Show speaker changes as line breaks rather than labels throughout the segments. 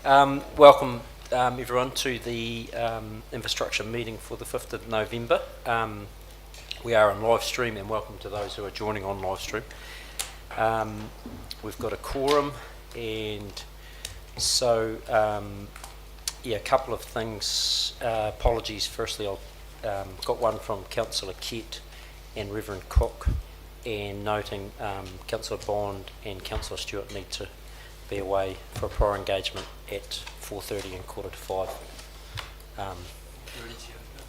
Welcome everyone to the infrastructure meeting for the 5th of November. We are on live stream, and welcome to those who are joining on live stream. We've got a quorum, and so a couple of things. Apologies. Firstly, I've got one from Councillor Kett and Reverend Cook, and noting Councillor Bond and Councillor Stewart need to be away for a prior engagement at 4:30 and 4:45.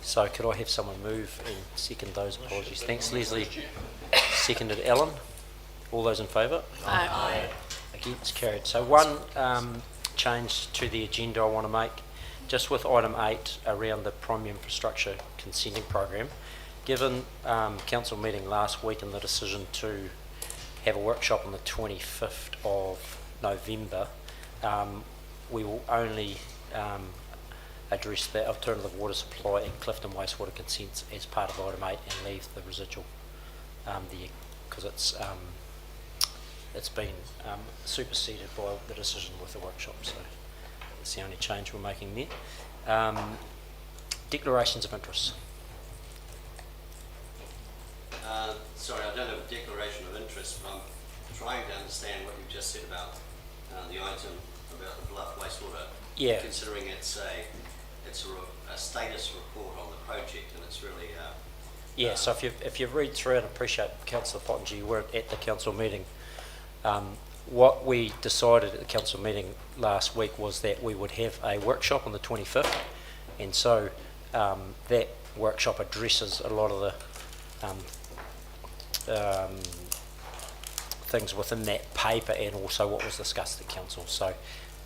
So could I have someone move and second those apologies? Thanks, Leslie. Seconded Alan. All those in favour?
Aye.
Against, carried. So one change to the agenda I want to make, just with item 8 around the primary infrastructure consenting program. Given council meeting last week and the decision to have a workshop on the 25th of November, we will only address the alternative water supply and Clifton wastewater consents as part of item 8 and leave the residual there, because it's been superseded by the decision with the workshop. So that's the only change we're making there. Declarations of interest.
Sorry, I don't have a declaration of interest, but I'm trying to understand what you've just said about the item about the Bluff wastewater.
Yeah.
Considering it's a status report on the project, and it's really
So if you read through it, I appreciate Councillor Pottinger, you weren't at the council meeting. What we decided at the council meeting last week was that we would have a workshop on the 25th, and so that workshop addresses a lot of the things within that paper and also what was discussed at council. So,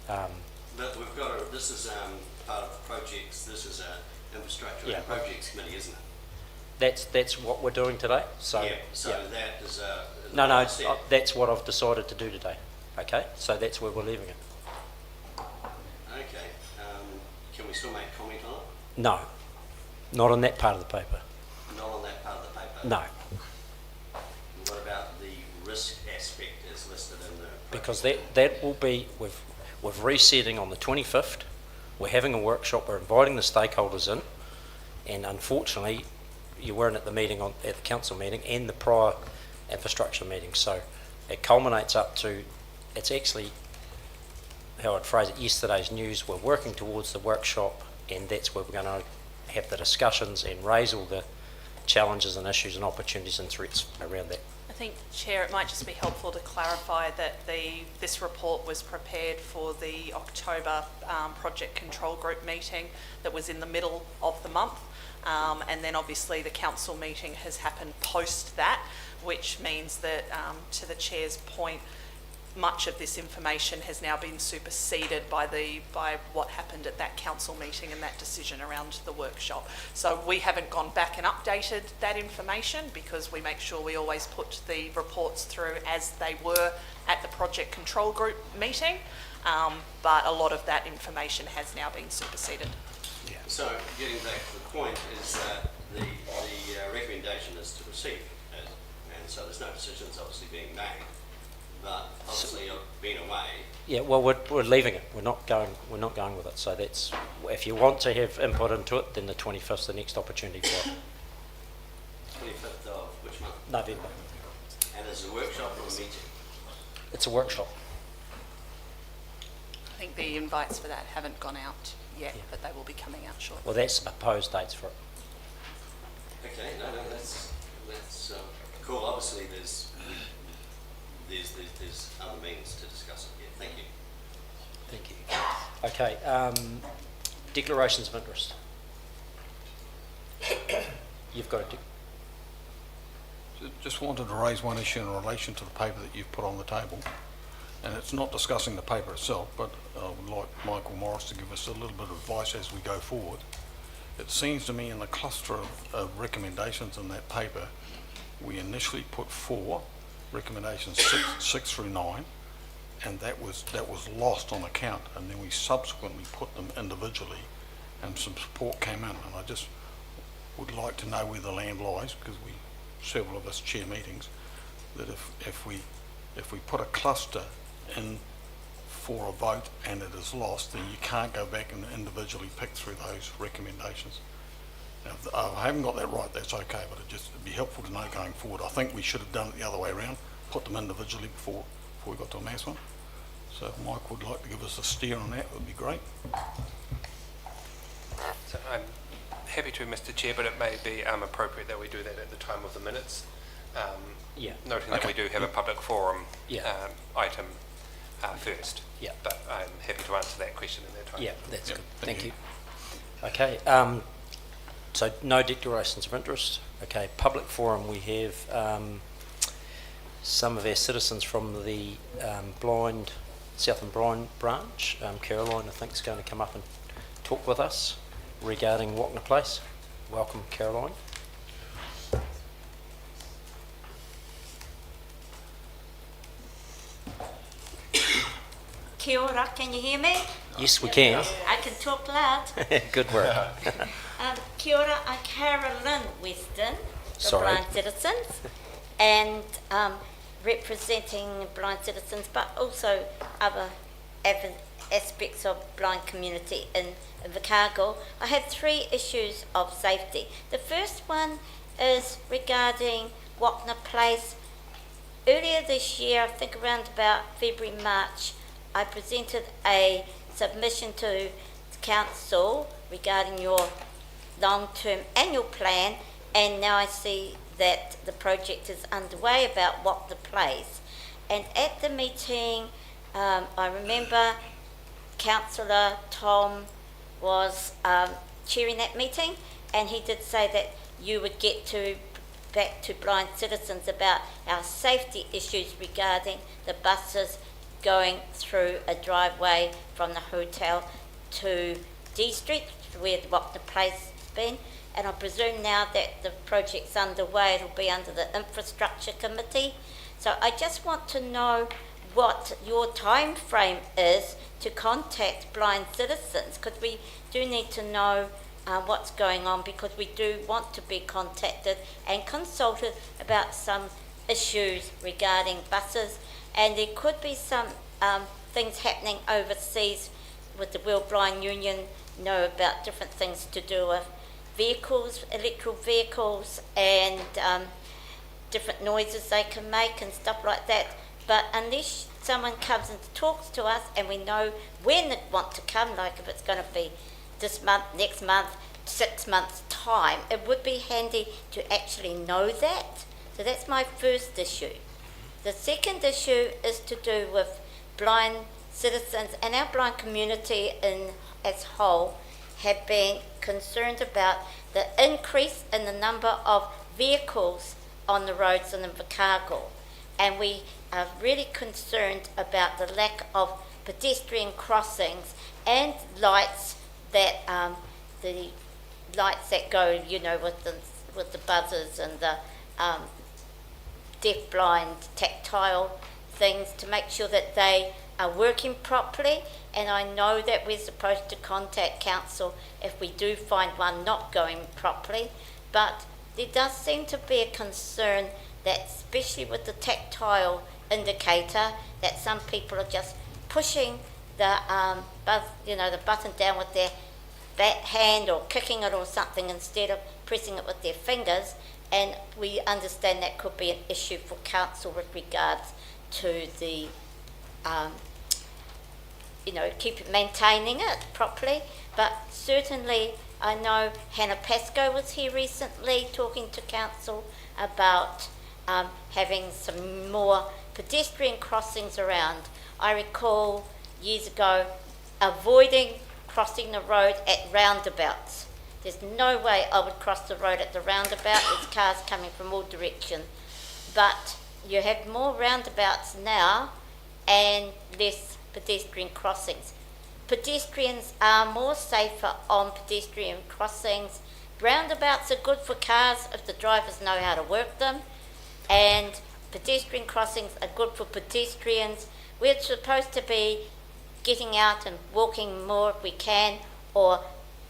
but we've got this is part of projects. This is a infrastructure and projects committee, isn't it?
That's what we're doing today. So
yeah. So that is
no. That's what I've decided to do today. Okay. So that's where we're leaving it.
Okay. Can we still make comment on it?
No, not on that part of the paper.
Not on that part of the paper.
No.
And what about the risk aspect as listed in the project?
Because that will be with resetting on the 25th. We're having a workshop. We're inviting the stakeholders in, and unfortunately, you weren't at the meeting at the council meeting and the prior infrastructure meeting. So it culminates up to, it's actually how I'd phrase it, yesterday's news. We're working towards the workshop, and that's where we're going to have the discussions and raise all the challenges and issues and opportunities and threats around that.
I think, Chair, it might just be helpful to clarify that this report was prepared for the October Project Control Group meeting that was in the middle of the month, and then obviously the council meeting has happened post that, which means that, to the Chair's point, much of this information has now been superseded by what happened at that council meeting and that decision around the workshop. So we haven't gone back and updated that information because we make sure we always put the reports through as they were at the Project Control Group meeting, but a lot of that information has now been superseded.
Yeah. So getting back to the point is that the recommendation is to receive, and so there's no decisions obviously being made. But obviously, you've been away. Yeah, well,
we're leaving it. We're not going with it. So that's, if you want to have input into it, then the 25th is the next opportunity for it.
25th of which month?
November.
And is it a workshop or a meeting?
It's a workshop.
I think the invites for that haven't gone out yet, but they will be coming out shortly.
Well, that's proposed dates for it.
Okay, no, that's cool. Obviously, there's other means to discuss it. Yeah, thank you.
Okay, declarations of interest. You've got
Just wanted to raise one issue in relation to the paper that you've put on the table, and it's not discussing the paper itself, but I would like Michael Morris to give us a little bit of advice as we go forward. It seems to me in the cluster of recommendations in that paper, we initially put 4 recommendations, 6 through 9, and that was lost on account, and then we subsequently put them individually, and some support came in, and I just would like to know where the land lies, because several of us chair meetings, that if we put a cluster in for a vote and it is lost, then you can't go back and individually pick through those recommendations. Now, if I haven't got that right, that's okay, but it'd be helpful to know going forward. I think we should have done it the other way around, put them individually before we got to a mass one. So if Mike would like to give us a steer on that, it would be great.
So I'm happy to, Mr. Chair, but it may be appropriate that we do that at the time of the minutes.
Yeah.
Noting that we do have a public forum
Yeah.
item first.
Yeah.
But I'm happy to answer that question in that time.
Yeah, that's
Yep,
good.
thank
Thank
you.
you. Okay, so no declarations of interest. Okay, public forum, we have some of our citizens from the Southern Blind branch. Caroline, I think, is going to come up and talk with us regarding Wapna Place. Welcome, Caroline.
Kia ora, can you hear me?
Yes, we can.
I can talk loud.
Good work.
Kia ora, I'm Carolyn Weston, the
Sorry.
Blind Citizens, and representing blind citizens, but also other aspects of blind community in Invercargill. I have 3 issues of safety. The first one is regarding Wapna Place. Earlier this year, I think around about February, March, I presented a submission to council regarding your long-term annual plan, and now I see that the project is underway about Wapna Place. And at the meeting, I remember Councillor Tom was chairing that meeting, and he did say that you would get back to blind citizens about our safety issues regarding the buses going through a driveway from the hotel to D Street, where the Wapna Place has been. And I presume now that the project's underway, it'll be under the Infrastructure Committee. So I just want to know what your time frame is to contact blind citizens, because we do need to know what's going on, because we do want to be contacted and consulted about some issues regarding buses, and there could be some things happening overseas with the World Blind Union, know about different things to do with vehicles, electrical vehicles, and different noises they can make and stuff like that. But unless someone comes and talks to us and we know when they want to come, like if it's going to be this month, next month, 6 months' time, it would be handy to actually know that. So that's my first issue. The second issue is to do with blind citizens, and our blind community as whole have been concerned about the increase in the number of vehicles on the roads in Invercargill, and we are really concerned about the lack of pedestrian crossings and lights that the lights that go, you know, with the buzzers and the deaf-blind tactile things, to make sure that they are working properly. And I know that we're supposed to contact council if we do find one not going properly, but there does seem to be a concern that, especially with the tactile indicator, that some people are just pushing the the button down with their hand or kicking it or something instead of pressing it with their fingers. And we understand that could be an issue for council with regards to the maintaining it properly. But certainly I know Hannah Pascoe was here recently talking to council about having some more pedestrian crossings around. I recall years ago avoiding crossing the road at roundabouts. There's no way I would cross the road at the roundabout. There's cars coming from all directions. But you have more roundabouts now and less pedestrian crossings. Pedestrians are more safer on pedestrian crossings. Roundabouts are good for cars if the drivers know how to work them, and pedestrian crossings are good for pedestrians. We're supposed to be getting out and walking more if we can, or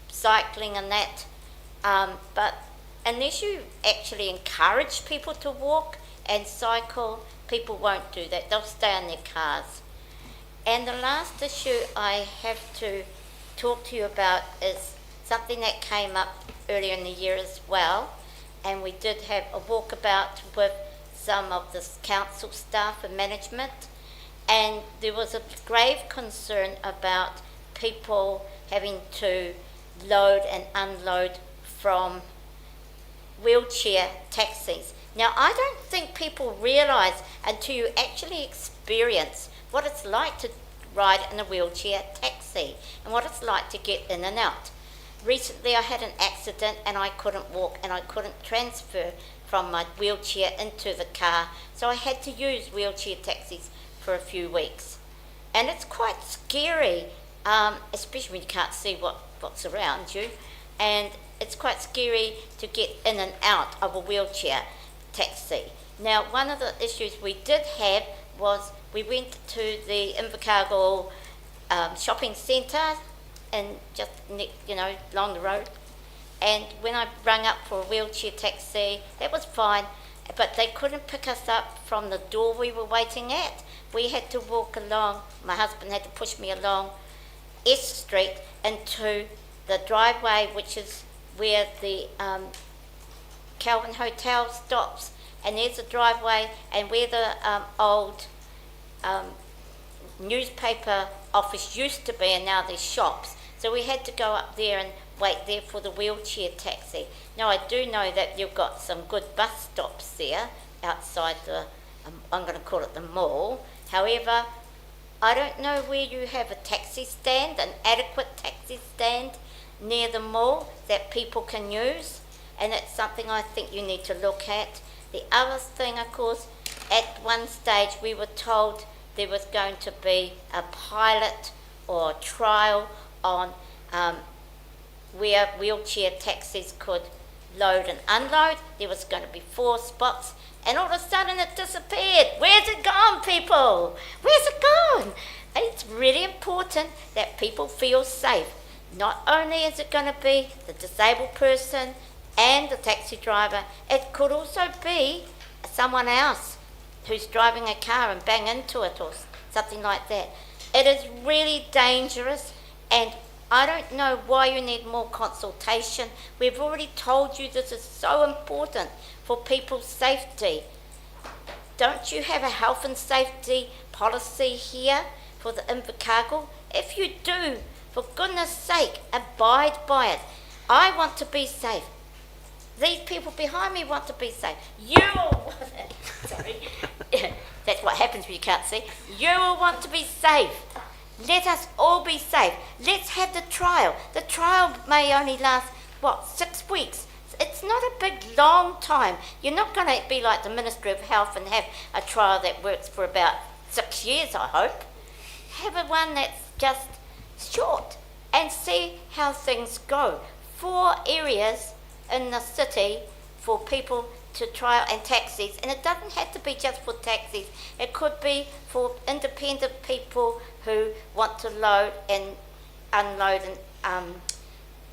cycling and that, but unless you actually encourage people to walk and cycle, people won't do that. They'll stay in their cars. And the last issue I have to talk to you about is something that came up earlier in the year as well. And we did have a walkabout with some of the council staff and management. And there was a grave concern about people having to load and unload from wheelchair taxis. Now, I don't think people realise until you actually experience what it's like to ride in a wheelchair taxi and what it's like to get in and out. Recently, I had an accident and I couldn't walk and I couldn't transfer from my wheelchair into the car, so I had to use wheelchair taxis for a few weeks. And it's quite scary, especially when you can't see what's around you, and it's quite scary to get in and out of a wheelchair taxi. Now, one of the issues we did have was we went to the Invercargill shopping centre and just, along the road. And when I rang up for a wheelchair taxi, that was fine, but they couldn't pick us up from the door we were waiting at. We had to walk along, my husband had to push me along S Street into the driveway, which is where the Calvin Hotel stops, and there's a driveway, and where the old newspaper office used to be, and now there's shops. So we had to go up there and wait there for the wheelchair taxi. Now, I do know that you've got some good bus stops there outside the, I'm going to call it the mall. However, I don't know where you have a taxi stand, an adequate taxi stand near the mall that people can use, and it's something I think you need to look at. The other thing, of course, at one stage we were told there was going to be a pilot or trial on where wheelchair taxis could load and unload. There was going to be 4 spots, and all of a sudden it disappeared. Where's it gone, people? Where's it gone? It's really important that people feel safe. Not only is it going to be the disabled person and the taxi driver, it could also be someone else who's driving a car and bang into it or something like that. It is really dangerous, and I don't know why you need more consultation. We've already told you this is so important for people's safety. Don't you have a health and safety policy here for the Invercargill? If you do, for goodness sake, abide by it. I want to be safe. These people behind me want to be safe. You will, sorry, that's what happens when you can't see. You will want to be safe. Let us all be safe. Let's have the trial. The trial may only last, 6 weeks? It's not a big, long time. You're not going to be like the Ministry of Health and have a trial that works for about 6 years, I hope. Have a one that's just short and see how things go. 4 areas in the city for people to trial and taxis, and it doesn't have to be just for taxis. It could be for independent people who want to load and unload and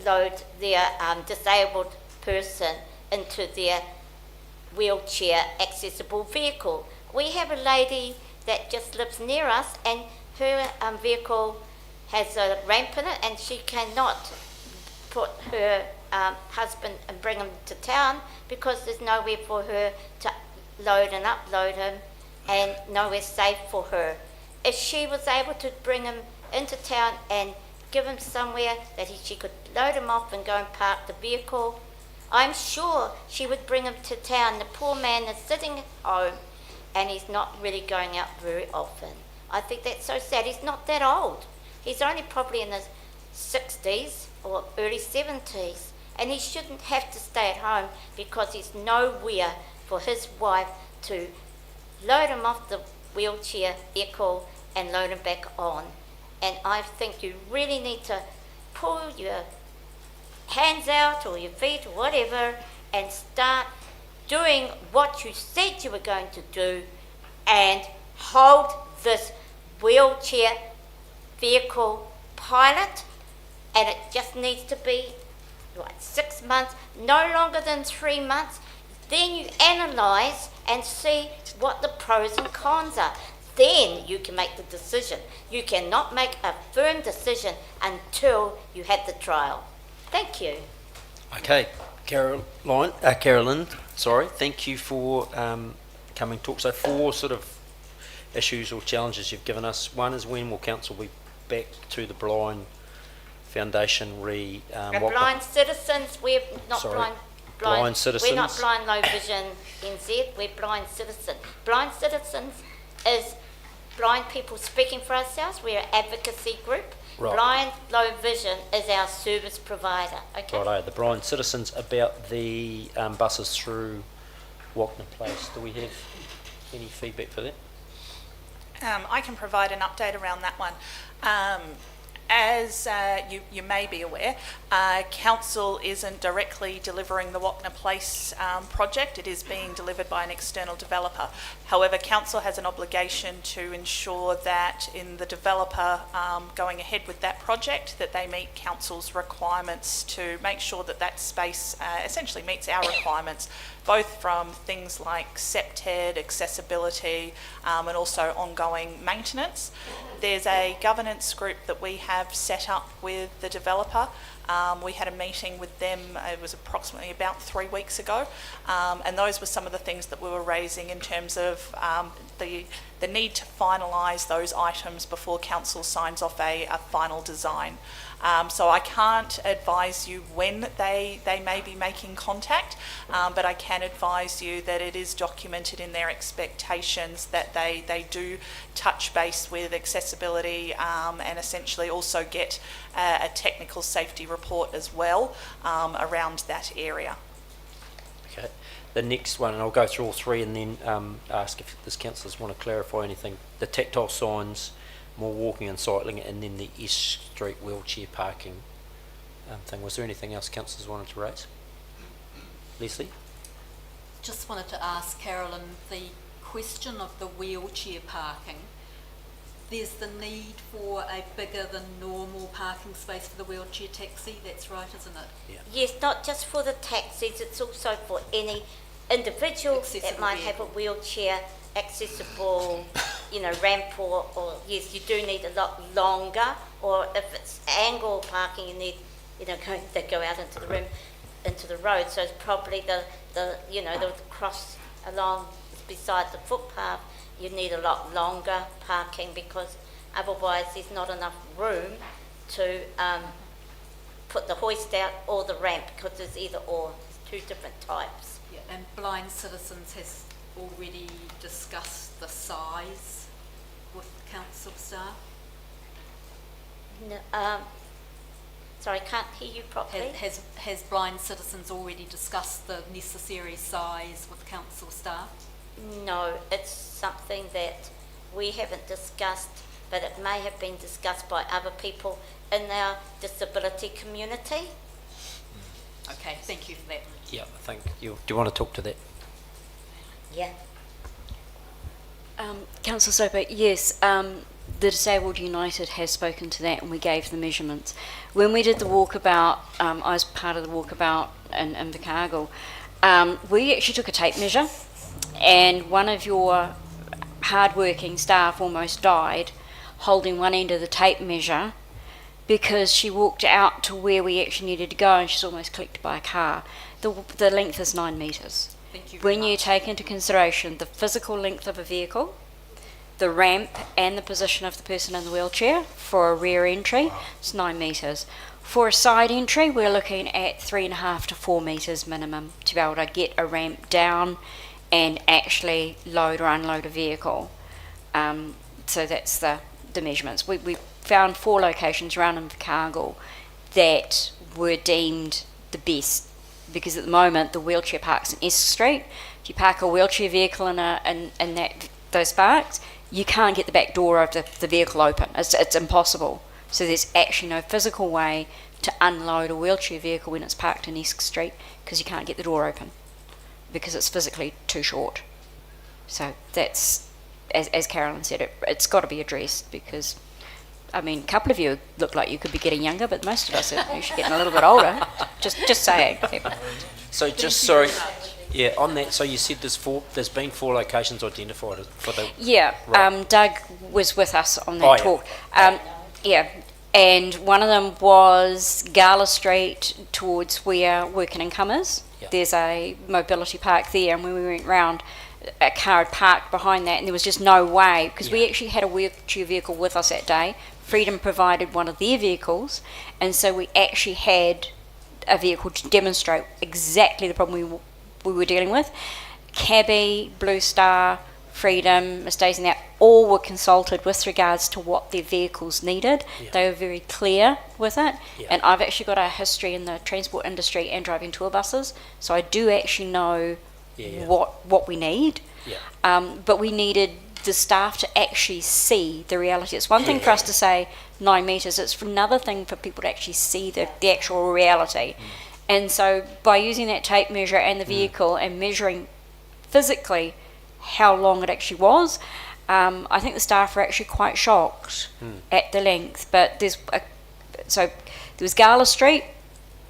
load their disabled person into their wheelchair accessible vehicle. We have a lady that just lives near us, and her vehicle has a ramp in it, and she cannot put her husband and bring him to town because there's nowhere for her to load and upload him, and nowhere safe for her. If she was able to bring him into town and give him somewhere that she could load him off and go and park the vehicle, I'm sure she would bring him to town. The poor man is sitting at home and he's not really going out very often. I think that's so sad. He's not that old. He's only probably in his 60s or early 70s, and he shouldn't have to stay at home because he's nowhere for his wife to load him off the wheelchair vehicle and load him back on. And I think you really need to pull your hands out or your feet or whatever and start doing what you said you were going to do and hold this wheelchair vehicle pilot, and it just needs to be 6 months, no longer than 3 months. Then you analyse and see what the pros and cons are. then you can make the decision. You cannot make a firm decision until you have the trial. Thank you.
Okay, Carolyn, sorry, thank you for coming to talk. So 4 sort of issues or challenges you've given us. One is, when will council be back to the Blind Foundation
Blind citizens, we're not
Sorry,
blind.
blind citizens.
We're not blind, low vision NZ, we're blind citizen. Blind citizens is blind people speaking for ourselves, we're an advocacy group.
Right.
Blind, low vision is our service provider, okay?
Righto, the blind citizens about the buses through Wagner Place. Do we have any feedback for that?
I can provide an update around that one. As you may be aware, Council isn't directly delivering the Wagner Place project. It is being delivered by an external developer. However, Council has an obligation to ensure that in the developer going ahead with that project, that they meet Council's requirements to make sure that that space essentially meets our requirements, both from things like SEPTED, accessibility, and also ongoing maintenance. There's a governance group that we have set up with the developer. We had a meeting with them, it was approximately about 3 weeks ago, and those were some of the things that we were raising in terms of the need to finalise those items before Council signs off a final design. So I can't advise you when they may be making contact, but I can advise you that it is documented in their expectations that they do touch base with accessibility and essentially also get a technical safety report as well around that area.
Okay. The next one, and I'll go through all 3 and then ask if this councillors want to clarify anything. The tactile signs, more walking and cycling, and then the S Street wheelchair parking thing. Was there anything else councillors wanted to raise? Leslie?
Just wanted to ask Carolyn the question of the wheelchair parking. There's the need for a bigger than normal parking space for the wheelchair taxi, that's right, isn't it?
Yeah.
Yes, not just for the taxis, it's also for any individual that
Accessible
might have a wheelchair, accessible, ramp or yes, you do need a lot longer, or if it's angle parking, you need, they go out into the room, into the road, so it's probably the cross along beside the footpath, you need a lot longer parking because otherwise there's not enough room to put the hoist out or the ramp, because there's either or, there's 2 different types.
Yeah, and Blind Citizens has already discussed the size with council staff.
No, sorry, I can't hear you properly.
Has Blind Citizens already discussed the necessary size with council staff?
No, it's something that we haven't discussed, but it may have been discussed by other people in our disability community.
Okay, thank you for that.
Yeah, I think do you want to talk to that?
Yeah.
Councillor Soper, yes, the Disabled United has spoken to that and we gave the measurements. When we did the walkabout, I was part of the walkabout in Invercargill, we actually took a tape measure, and one of your hard-working staff almost died holding one end of the tape measure because she walked out to where we actually needed to go and she's almost clipped by a car. The length is 9 metres.
Thank you very
When you
much.
take into consideration the physical length of a vehicle, the ramp and the position of the person in the wheelchair for a rear entry, it's 9 metres. For a side entry, we're looking at 3.5 to 4 metres minimum to be able to get a ramp down and actually load or unload a vehicle. So that's the measurements. We found 4 locations around Invercargill that were deemed the best, because at the moment the wheelchair parks in S Street. If you park a wheelchair vehicle in those parks, you can't get the back door of the vehicle open. It's impossible. So there's actually no physical way to unload a wheelchair vehicle when it's parked in S Street, because you can't get the door open because it's physically too short. So that's, as Carolyn said, it's got to be addressed, because I mean, a couple of you look like you could be getting younger, but most of us are usually getting a little bit older. Just saying.
So just sorry, Yeah, on that, so you said there's been 4 locations identified for the...
Yeah,
Right.
Doug was with us on that
Oh, yeah.
talk. Yeah, and one of them was Gala Street towards where Work and Income is.
Yeah.
There's a mobility park there, and when we went round, a car had parked behind that, and there was just no way, because we
Yeah.
actually had a wheelchair vehicle with us that day. Freedom provided one of their vehicles, and so we actually had a vehicle to demonstrate exactly the problem we were dealing with. Cabby, Blue Star, Freedom, Estates and that, all were consulted with regards to what their vehicles needed.
Yeah.
They were very clear with it.
Yeah.
And I've actually got a history in the transport industry and driving tour buses, so I do actually know
Yeah.
what we need.
Yeah.
But we needed the staff to actually see the reality. It's one thing for us to say 9 metres, it's another thing for people to actually see the actual reality. And so by using that tape measure and the vehicle and measuring physically how long it actually was, I think the staff were actually quite shocked at the length. But so there was Gala Street.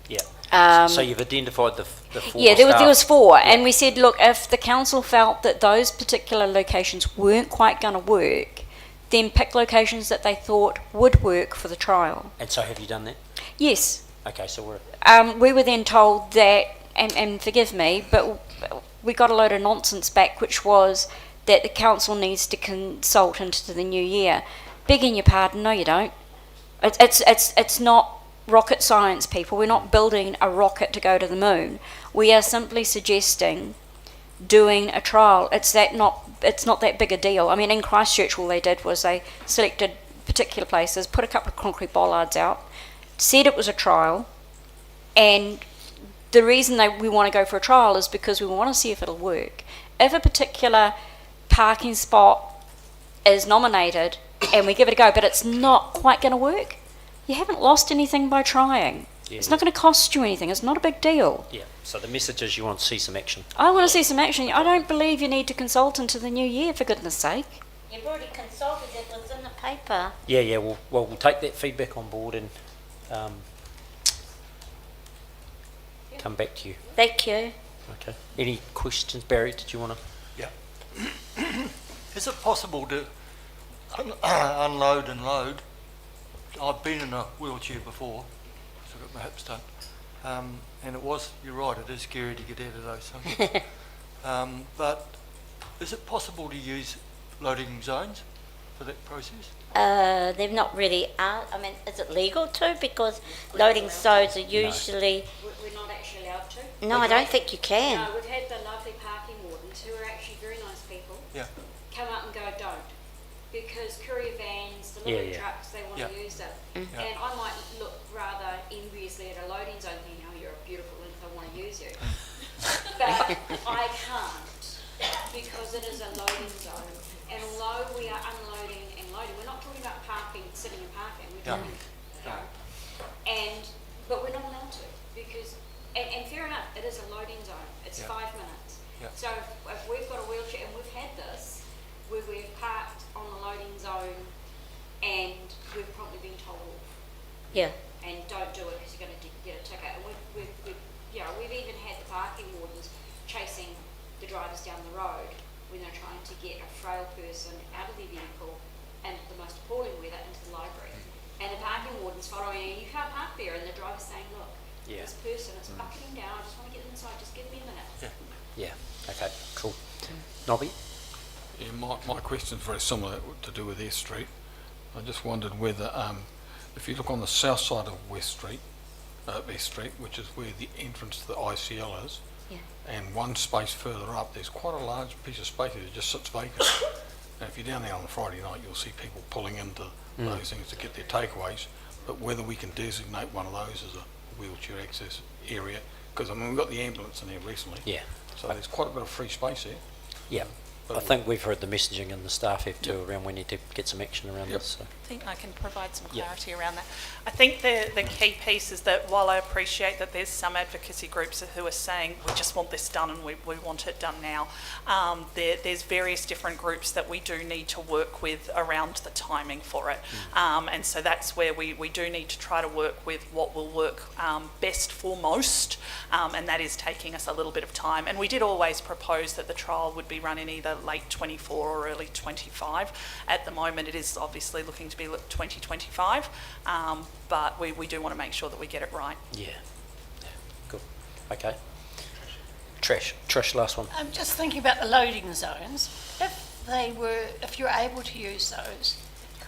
Yeah. So you've identified the 4
Yeah, there was
staff.
4, and we said, look, if the council felt that those particular locations weren't quite going to work, then pick locations that they thought would work for the trial.
And so have you done that?
Yes,
Okay, so we're...
we were then told that, and forgive me, but we got a load of nonsense back, which was that the council needs to consult into the new year. Begging your pardon, no, you don't. It's not rocket science, people. We're not building a rocket to go to the moon. We are simply suggesting doing a trial. It's not that big a deal. I mean, in Christchurch, all they did was they selected particular places, put a couple of concrete bollards out, said it was a trial, and the reason we want to go for a trial is because we want to see if it'll work. If a particular parking spot is nominated and we give it a go, but it's not quite going to work, you haven't lost anything by trying.
Yeah.
It's not going to cost you anything. It's not a big deal.
Yeah, so the message is you want to see some action.
I want to see some action. I don't believe you need to consult into the new year, for goodness sake.
You've already consulted, it was in the paper.
Yeah, we'll take that feedback on board and come back to you.
Thank you.
Okay. Any questions, Barry? Did you want to?
Yeah. Is it possible to unload and load? I've been in a wheelchair before, so I've got my hips done. And you're right, it is scary to get out of those things. But is it possible to use loading zones for that process?
They've not really, I mean, is it legal too? Because loading zones are usually,
We're not actually allowed to.
no, I don't think you can.
No, we've had the lovely parking wardens, who are actually very nice people,
Yeah.
come up and go, don't. Because courier vans,
Yeah,
delivery
yeah.
trucks, they want
Yeah.
to use it.
Yeah.
And I might look rather enviously at a loading zone thinking, oh, you're a beautiful length, I want to use you. But I can't, because it is a loading zone. And although we are unloading and loading, we're not talking about parking, sitting and parking, we're
Yeah.
talking, but we're not allowed to, because, and fair enough, it is a loading zone, it's
Yeah.
5 minutes.
Yeah.
So if we've got a wheelchair, and we've had this, where we've parked on the loading zone and we've probably been told,
Yeah.
and don't do it because you're going to get a ticket. And we've even had the parking wardens chasing the drivers down the road when they're trying to get a frail person out of their vehicle and the most appalling weather into the library. And the parking warden's following you can't park there, and the driver's saying, look,
Yeah.
this person is bucketing down, I just want to get inside, just give me a minute.
Yeah. Okay, cool. Nobby?
Yeah, my question's very similar to do with East Street. I just wondered whether, if you look on the south side of East Street, which is where the entrance to the ICL is,
Yeah.
and one space further up, there's quite a large piece of space that just sits vacant. And if you're down there on a Friday night, you'll see people pulling into those things to get their takeaways. But whether we can designate one of those as a wheelchair access area, because I mean, we've got the ambulance in there recently.
Yeah.
So there's quite a bit of free space there.
Yeah. I think we've heard the messaging and the staff have too around we need to get some action around
Yep.
this. So.
I think I can provide some
Yeah.
clarity around that. I think the key piece is that while I appreciate that there's some advocacy groups who are saying we just want this done and we want it done now, there's various different groups that we do need to work with around the timing for it. And so that's where we do need to try to work with what will work best for most, and that is taking us a little bit of time. And we did always propose that the trial would be run in either late 24 or early 25. At the moment it is obviously looking to be 2025, but we do want to make sure that we get it right.
Yeah. Cool. Okay. Trish, last one.
I'm just thinking about the loading zones. If you're able to use those,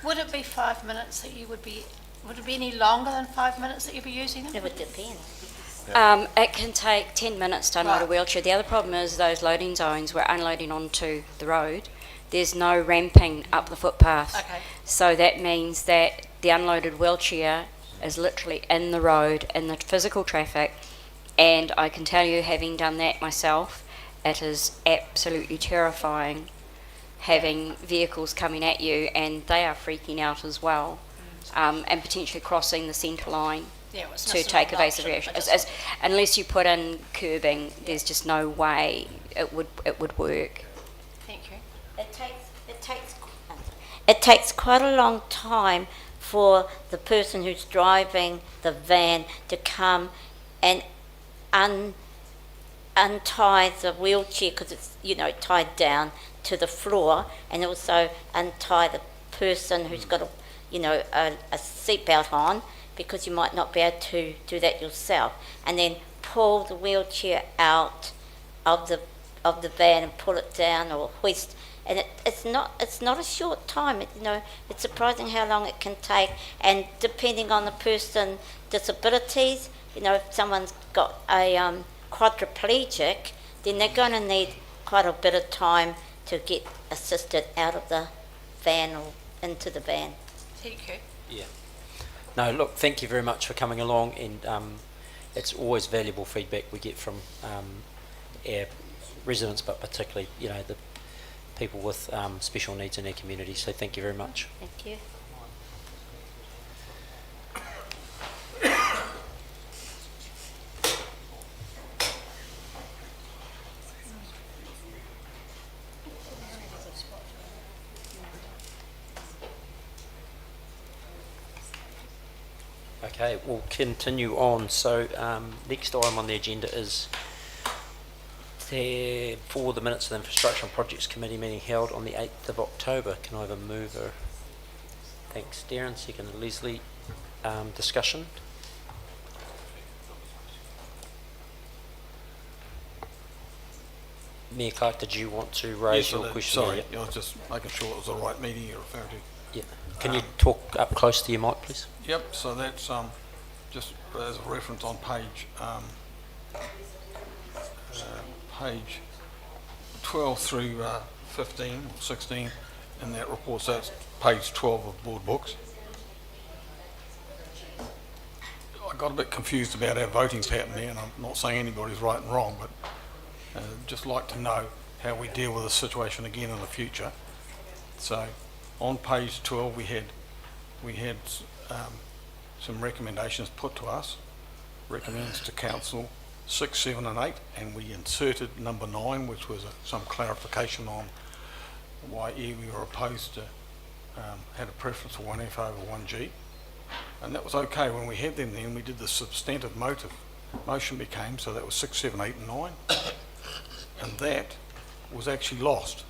would it be 5 minutes that would it be any longer than 5 minutes that you'd be using them?
It would depend.
It can take 10 minutes to unload a
Right.
wheelchair. The other problem is those loading zones, we're unloading onto the road. There's no ramping up the footpath.
Okay.
So that means that the unloaded wheelchair is literally in the road, in the physical traffic. And I can tell you, having done that myself, it is absolutely terrifying having vehicles coming at you, and they are freaking out as well, and potentially crossing the centre line
Yeah, well, it's
to
not
take
an
evasive
option,
reaction.
but
As unless you put in curbing, there's just no way it would work.
Thank you.
It takes quite a long time for the person who's driving the van to come and untie the wheelchair, because it's, tied down to the floor, and also untie the person who's got a seatbelt on, because you might not be able to do that yourself, and then pull the wheelchair out of the van and pull it down or hoist. And it's not a short time. It's surprising how long it can take, and depending on the person's disabilities, if someone's got a quadriplegic, then they're going to need quite a bit of time to get assisted out of the van or into the van.
Thank you.
Yeah. No, look, thank you very much for coming along, and it's always valuable feedback we get from our residents, but particularly, the people with special needs in our community. So thank you very much.
Thank you.
Okay, we'll continue on. So next item on the agenda is for the minutes of the Infrastructure and Projects Committee meeting held on the 8th of October. Can I have a mover? Thanks, Darren. Second, Leslie. Discussion? Mayor Clark, did you want to raise your question?
Sorry,
Yeah.
I was just making sure it was the right meeting you're referring to.
Yeah. Can you talk up close to your mic, please?
Yep, so that's just as a reference on page 12 through 15 or 16 in that report. So that's page 12 of board books. I got a bit confused about our voting pattern there, and I'm not saying anybody's right and wrong, but just like to know how we deal with this situation again in the future. So on page 12 we had some recommendations put to us. Recommends to council 6, 7 and 8, and we inserted number 9, which was some clarification on why we were opposed to, had a preference for 1F over 1G. And that was okay when we had them then. We did the substantive motion became, so that was 6, 7, 8 and 9. And that was actually lost.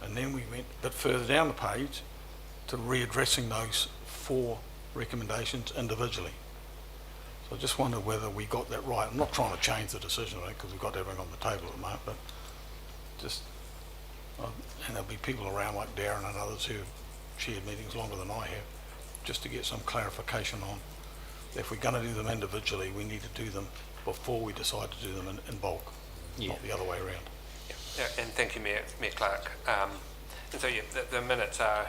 And then we went a bit further down the page to readdressing those 4 recommendations individually. So I just wondered whether we got that right. I'm not trying to change the decision, because we've got everything on the table at the moment, but just, and there'll be people around like Darren and others who have chaired meetings longer than I have, just to get some clarification on if we're going to do them individually, we need to do them before we decide to do them in bulk, not the other way around.
Yeah, and thank you, Mayor Clark. And so, yeah, the minutes are,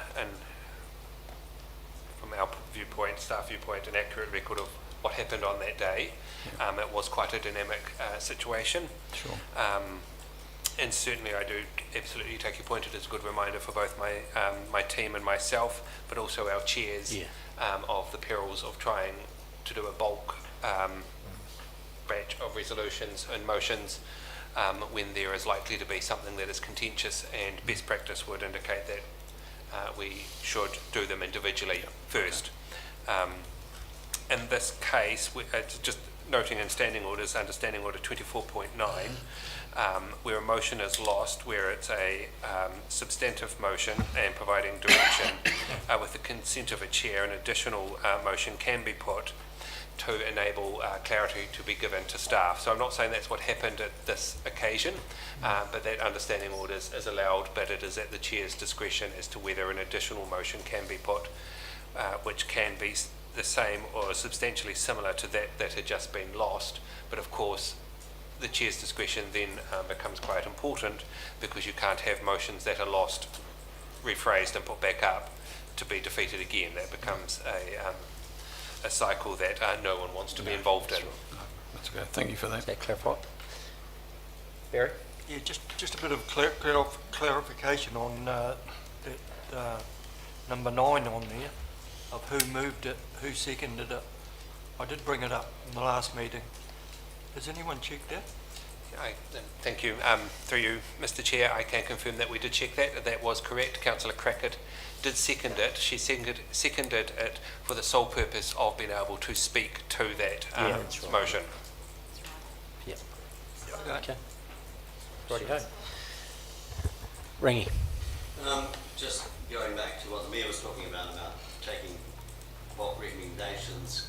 from our viewpoint, staff viewpoint, an accurate record of what happened on that day. It was quite a dynamic situation.
Sure.
And certainly I do absolutely take your point. It is a good reminder for both my team and myself, but also our chairs, of the perils of trying to do a bulk batch of resolutions and motions when there is likely to be something that is contentious, and best practice would indicate that we should do them individually first. In this case, just noting in standing orders, under Standing Order 24.9, where a motion is lost, where it's a substantive motion and providing direction with the consent of a chair, an additional motion can be put to enable clarity to be given to staff. So I'm not saying that's what happened at this occasion, but that understanding orders is allowed, but it is at the chair's discretion as to whether an additional motion can be put, which can be the same or substantially similar to that had just been lost. But of course, the chair's discretion then becomes quite important, because you can't have motions that are lost, rephrased and put back up to be defeated again. That becomes a cycle that no one wants to be involved in.
That's okay. Thank you for that.
Is that clarified? Barry?
Yeah, just a bit of clarification on that number 9 on there, of who moved it, who seconded it. I did bring it up in the last meeting. Has anyone checked that?
Thank you. Through you, Mr. Chair, I can confirm that we did check that. That was correct. Councillor Crackett did second it. She seconded it for the sole purpose of being able to speak to that
that's right.
motion.
Yep.
Okay.
Okay. Righty-ho. Ringy.
Just going back to what the Mayor was talking about taking bulk recommendations.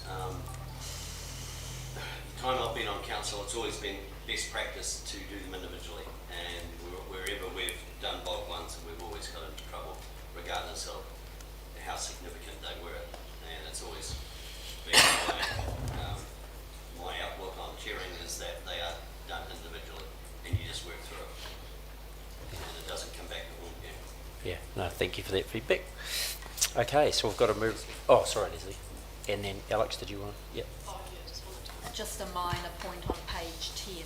The time I've been on council, it's always been best practice to do them individually, and wherever we've done bulk ones, we've always got into trouble, regardless of how significant they were. And it's always been my outlook on chairing is that they are done individually, and you just work through it, and it doesn't come back to haunt you.
Yeah, no, thank you for that feedback. Okay, so we've got to move. Oh, sorry, Leslie. And then Alex, did you want? Yep.
Just a minor point on page 10,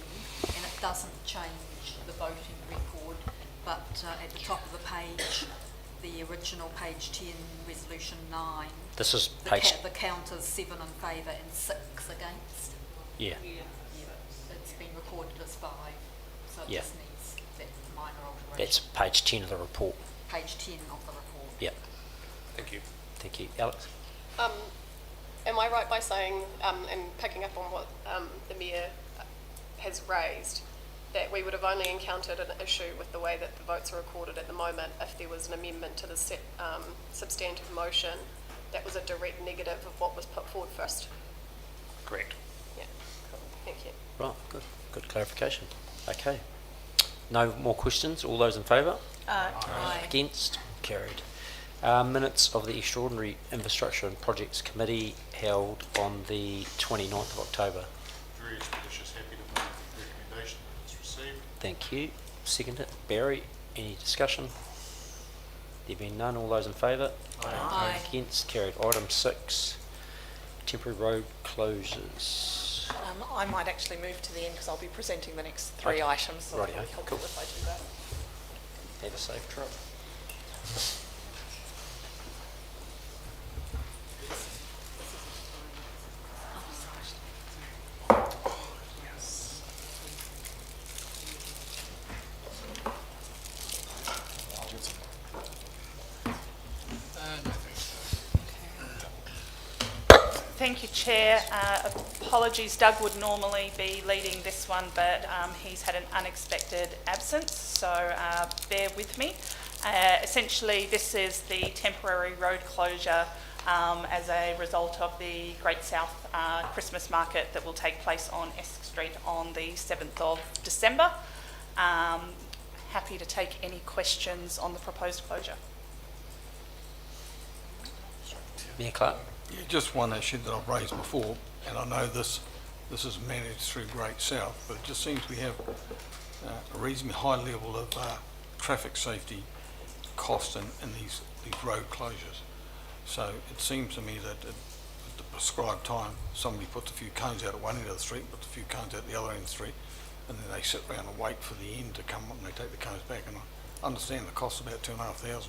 and it doesn't change the voting record, but at the top of the page, the original page 10, resolution 9,
This is page.
the count is 7 in favour and 6 against.
Yeah.
It's been recorded as 5, so it
Yeah.
just needs that minor alteration.
That's page 10 of the report.
Page 10 of the report.
Yep.
Thank you.
Thank you, Alex.
Am I right by saying, and picking up on what the Mayor has raised, that we would have only encountered an issue with the way that the votes are recorded at the moment if there was an amendment to the substantive motion that was a direct negative of what was put forward first?
Correct.
Yeah, cool. Thank you.
Right, good. Good clarification. Okay. No more questions? All those in favour?
Aye.
Against? Carried. Minutes of the Extraordinary Infrastructure and Projects Committee held on the 29th of October.
Very expeditious, happy to move the recommendation that is received.
Thank you. Second it. Barry, any discussion? There being none, all those in favour?
Aye.
Against? Carried. Item 6, temporary road closures.
I might actually move to the end because I'll be presenting the next 3
Okay.
items, so
Righty-ho.
it'll be helpful
Cool.
if I do that.
Have a safe trip.
Thank you, Chair. Apologies, Doug would normally be leading this one, but he's had an unexpected absence, so bear with me. Essentially, this is the temporary road closure as a result of the Great South Christmas market that will take place on Esk Street on the 7th of December. Happy to take any questions on the proposed closure.
Mayor Clark.
Yeah, just one issue that I've raised before, and I know this is managed through Great South, but it just seems we have a reasonably high level of traffic safety cost in these road closures. So it seems to me that at the prescribed time, somebody puts a few cones out at one end of the street, puts a few cones out the other end of the street, and then they sit around and wait for the end to come up and they take the cars back, and I understand the cost's about 2,500.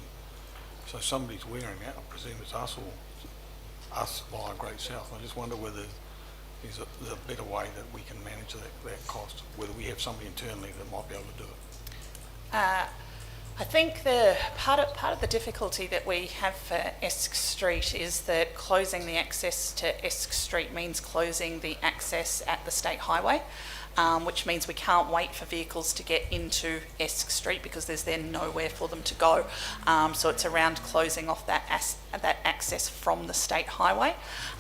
So somebody's wearing that, I presume it's us or us via Great South. I just wonder whether there's a better way that we can manage that cost, whether we have somebody internally that might be able to do it.
I think the part of the difficulty that we have for Esk Street is that closing the access to Esk Street means closing the access at the State Highway, which means we can't wait for vehicles to get into Esk Street because there's then nowhere for them to go. So it's around closing off that access from the State Highway,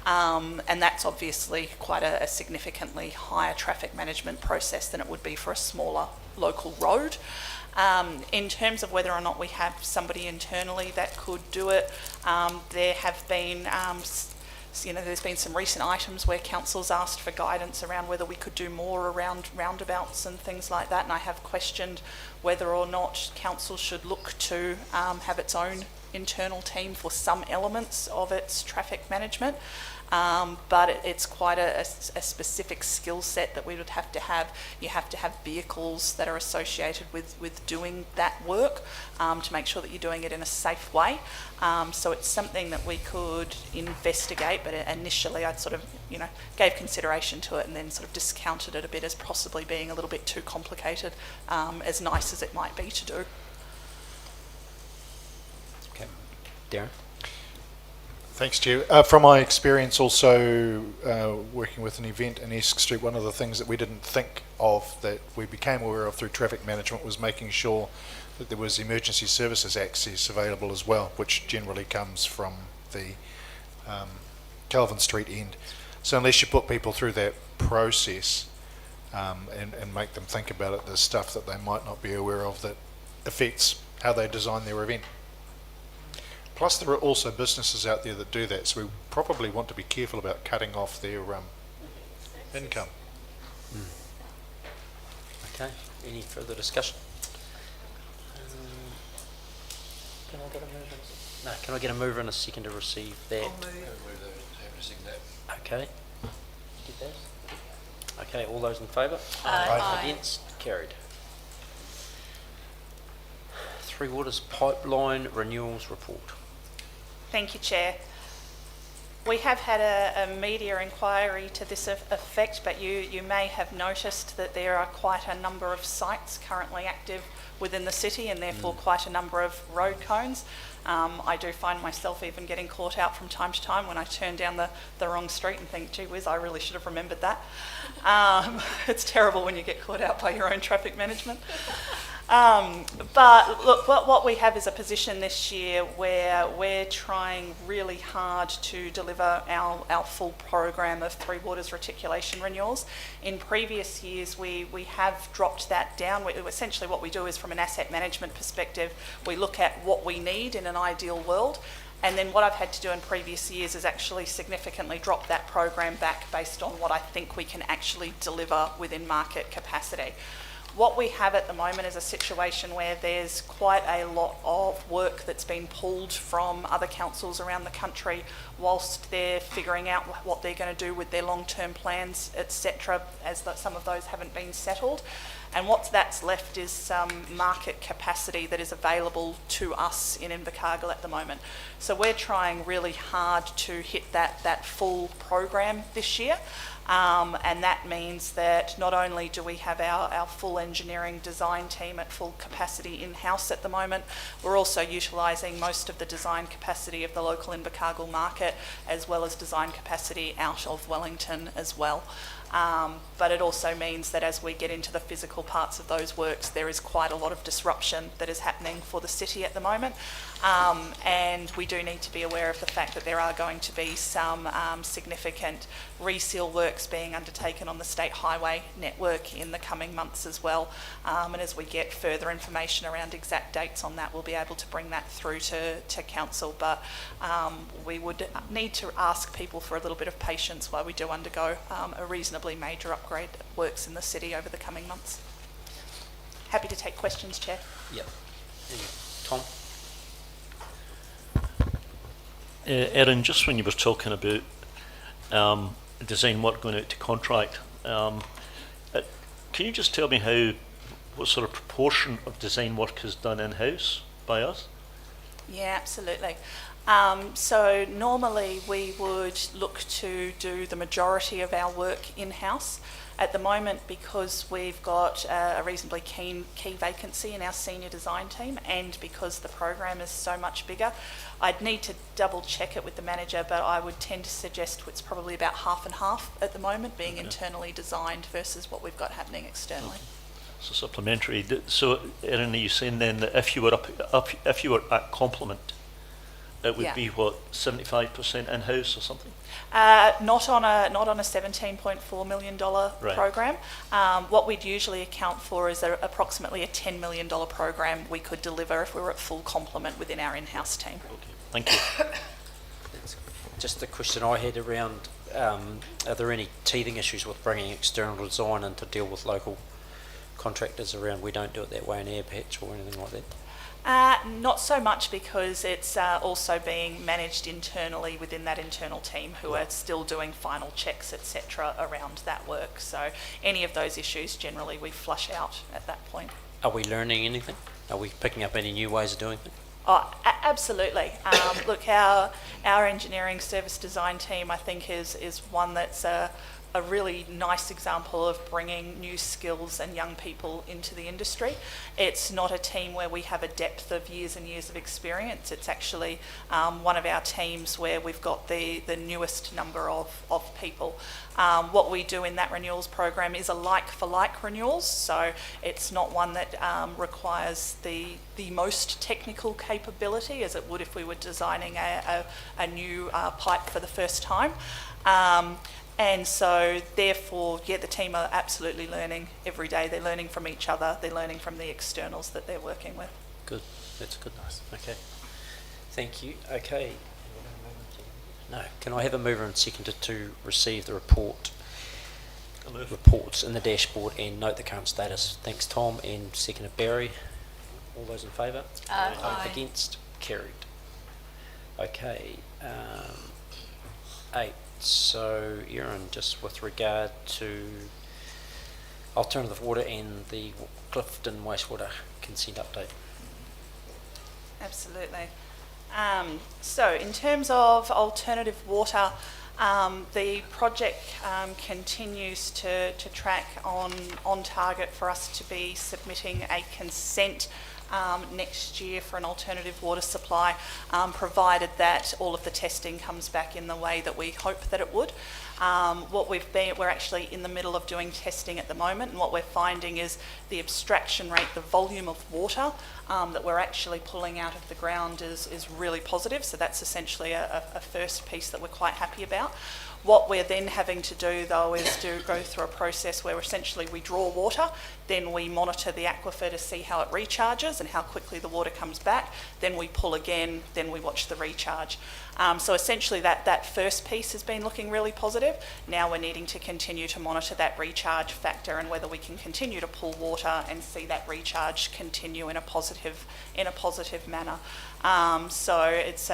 and that's obviously quite a significantly higher traffic management process than it would be for a smaller local road. In terms of whether or not we have somebody internally that could do it, there have been, there's been some recent items where council's asked for guidance around whether we could do more around roundabouts and things like that, and I have questioned whether or not council should look to have its own internal team for some elements of its traffic management. But it's quite a specific skill set that we would have to have. You have to have vehicles that are associated with doing that work to make sure that you're doing it in a safe way. So it's something that we could investigate, but initially I'd sort of, gave consideration to it and then sort of discounted it a bit as possibly being a little bit too complicated, as nice as it might be to do.
Okay. Darren?
Thanks, Chair. From my experience also working with an event in Esk Street, one of the things that we didn't think of that we became aware of through traffic management was making sure that there was emergency services access available as well, which generally comes from the Calvin Street end. So unless you put people through that process and make them think about it, there's stuff that they might not be aware of that affects how they design their event. Plus, there are also businesses out there that do that, so we probably want to be careful about cutting off their income.
Okay, any further discussion? Can I get a mover and a second to receive that? Okay. Get that? Okay, all those in favour?
Aye.
Against? Carried. Three Waters Pipeline Renewals Report.
Thank you, Chair. We have had a media inquiry to this effect, but you may have noticed that there are quite a number of sites currently active within the city and therefore quite a number of road cones. I do find myself even getting caught out from time to time when I turn down the wrong street and think, gee whiz, I really should have remembered that. It's terrible when you get caught out by your own traffic management. But look, what we have is a position this year where we're trying really hard to deliver our full program of Three Waters reticulation renewals. In previous years, we have dropped that down. Essentially what we do is, from an asset management perspective, we look at what we need in an ideal world. And then what I've had to do in previous years is actually significantly drop that program back based on what I think we can actually deliver within market capacity. What we have at the moment is a situation where there's quite a lot of work that's been pulled from other councils around the country whilst they're figuring out what they're going to do with their long-term plans, etc., as some of those haven't been settled. And that's left is some market capacity that is available to us in Invercargill at the moment. So we're trying really hard to hit that full program this year. And that means that not only do we have our full engineering design team at full capacity in-house at the moment, we're also utilising most of the design capacity of the local Invercargill market, as well as design capacity out of Wellington as well. But it also means that as we get into the physical parts of those works, there is quite a lot of disruption that is happening for the city at the moment. And we do need to be aware of the fact that there are going to be some significant reseal works being undertaken on the state highway network in the coming months as well. And as we get further information around exact dates on that, we'll be able to bring that through to council. But we would need to ask people for a little bit of patience while we do undergo a reasonably major upgrade works in the city over the coming months. Happy to take questions, Chair.
Yep. Tom?
Erin, just when you were talking about design work going out to contract, can you just tell me what sort of proportion of design work is done in-house by us?
Yeah, absolutely. So normally we would look to do the majority of our work in-house. At the moment, because we've got a reasonably key vacancy in our senior design team, and because the program is so much bigger, I'd need to double check it with the manager, but I would tend to suggest it's probably about half and half at the moment, being internally designed versus what we've got happening externally.
So supplementary. So, Erin, are you saying then that if you were if you were at complement, it would
Yeah.
be what, 75% in-house or something?
Not on a $17.4 million
Right.
program. What we'd usually account for is approximately a $10 million program we could deliver if we were at full complement within our in-house team.
Okay, thank you.
Just a question I had around, are there any teething issues with bringing external design in to deal with local contractors around, we don't do it that way in air patch or anything like that?
Not so much, because it's also being managed internally within that internal team, who are still doing final checks, etc. around that work. So any of those issues generally we flush out at that point.
Are we learning anything? Are we picking up any new ways of doing things?
Oh, absolutely. Look, our engineering service design team, I think, is one that's a really nice example of bringing new skills and young people into the industry. It's not a team where we have a depth of years and years of experience. It's actually one of our teams where we've got the newest number of people. What we do in that renewals program is a like-for-like renewals, so it's not one that requires the most technical capability as it would if we were designing a new pipe for the first time. And so, therefore, yeah, the team are absolutely learning every day. They're learning from each other. They're learning from the externals that they're working with.
Good, that's good. Nice. Okay, thank you. Okay. No, can I have a mover and seconder to receive the reports in the dashboard and note the current status? Thanks, Tom, and seconder Barry. All those in favour?
Aye.
Against? Carried. Okay. 8. So, Erin, just with regard to alternative water and the Clifton wastewater consent update.
Absolutely. So, in terms of alternative water, the project continues to track on target for us to be submitting a consent next year for an alternative water supply, provided that all of the testing comes back in the way that we hope that it would. We're actually in the middle of doing testing at the moment, and what we're finding is the abstraction rate, the volume of water that we're actually pulling out of the ground is really positive. So that's essentially a first piece that we're quite happy about. What we're then having to do, though, is to go through a process where essentially we draw water, then we monitor the aquifer to see how it recharges and how quickly the water comes back, then we pull again, then we watch the recharge. So essentially that first piece has been looking really positive. Now we're needing to continue to monitor that recharge factor and whether we can continue to pull water and see that recharge continue in a positive manner. So it's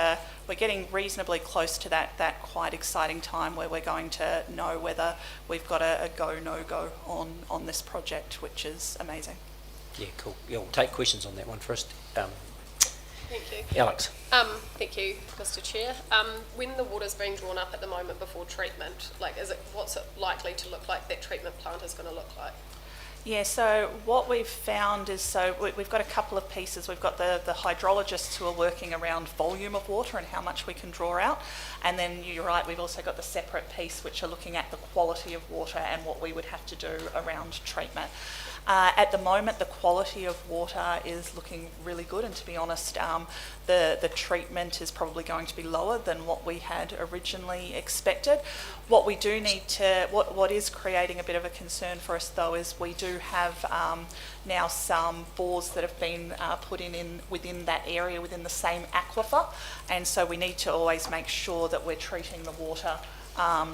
we're getting reasonably close to that quite exciting time where we're going to know whether we've got a go, no-go on this project, which is amazing.
Yeah, cool. Yeah, we'll take questions on that one first.
Thank you.
Alex.
Thank you, Mr. Chair. When the water's being drawn up at the moment before treatment, what's it likely to look like? That treatment plant is going to look like?
Yeah, so what we've found is, we've got a couple of pieces. We've got the hydrologists who are working around volume of water and how much we can draw out. And then you're right, we've also got the separate piece which are looking at the quality of water and what we would have to do around treatment. At the moment, the quality of water is looking really good, and to be honest, the treatment is probably going to be lower than what we had originally expected. What we do need to, what is creating a bit of a concern for us, though, is we do have now some bores that have been put in within that area, within the same aquifer, and so we need to always make sure that we're treating the water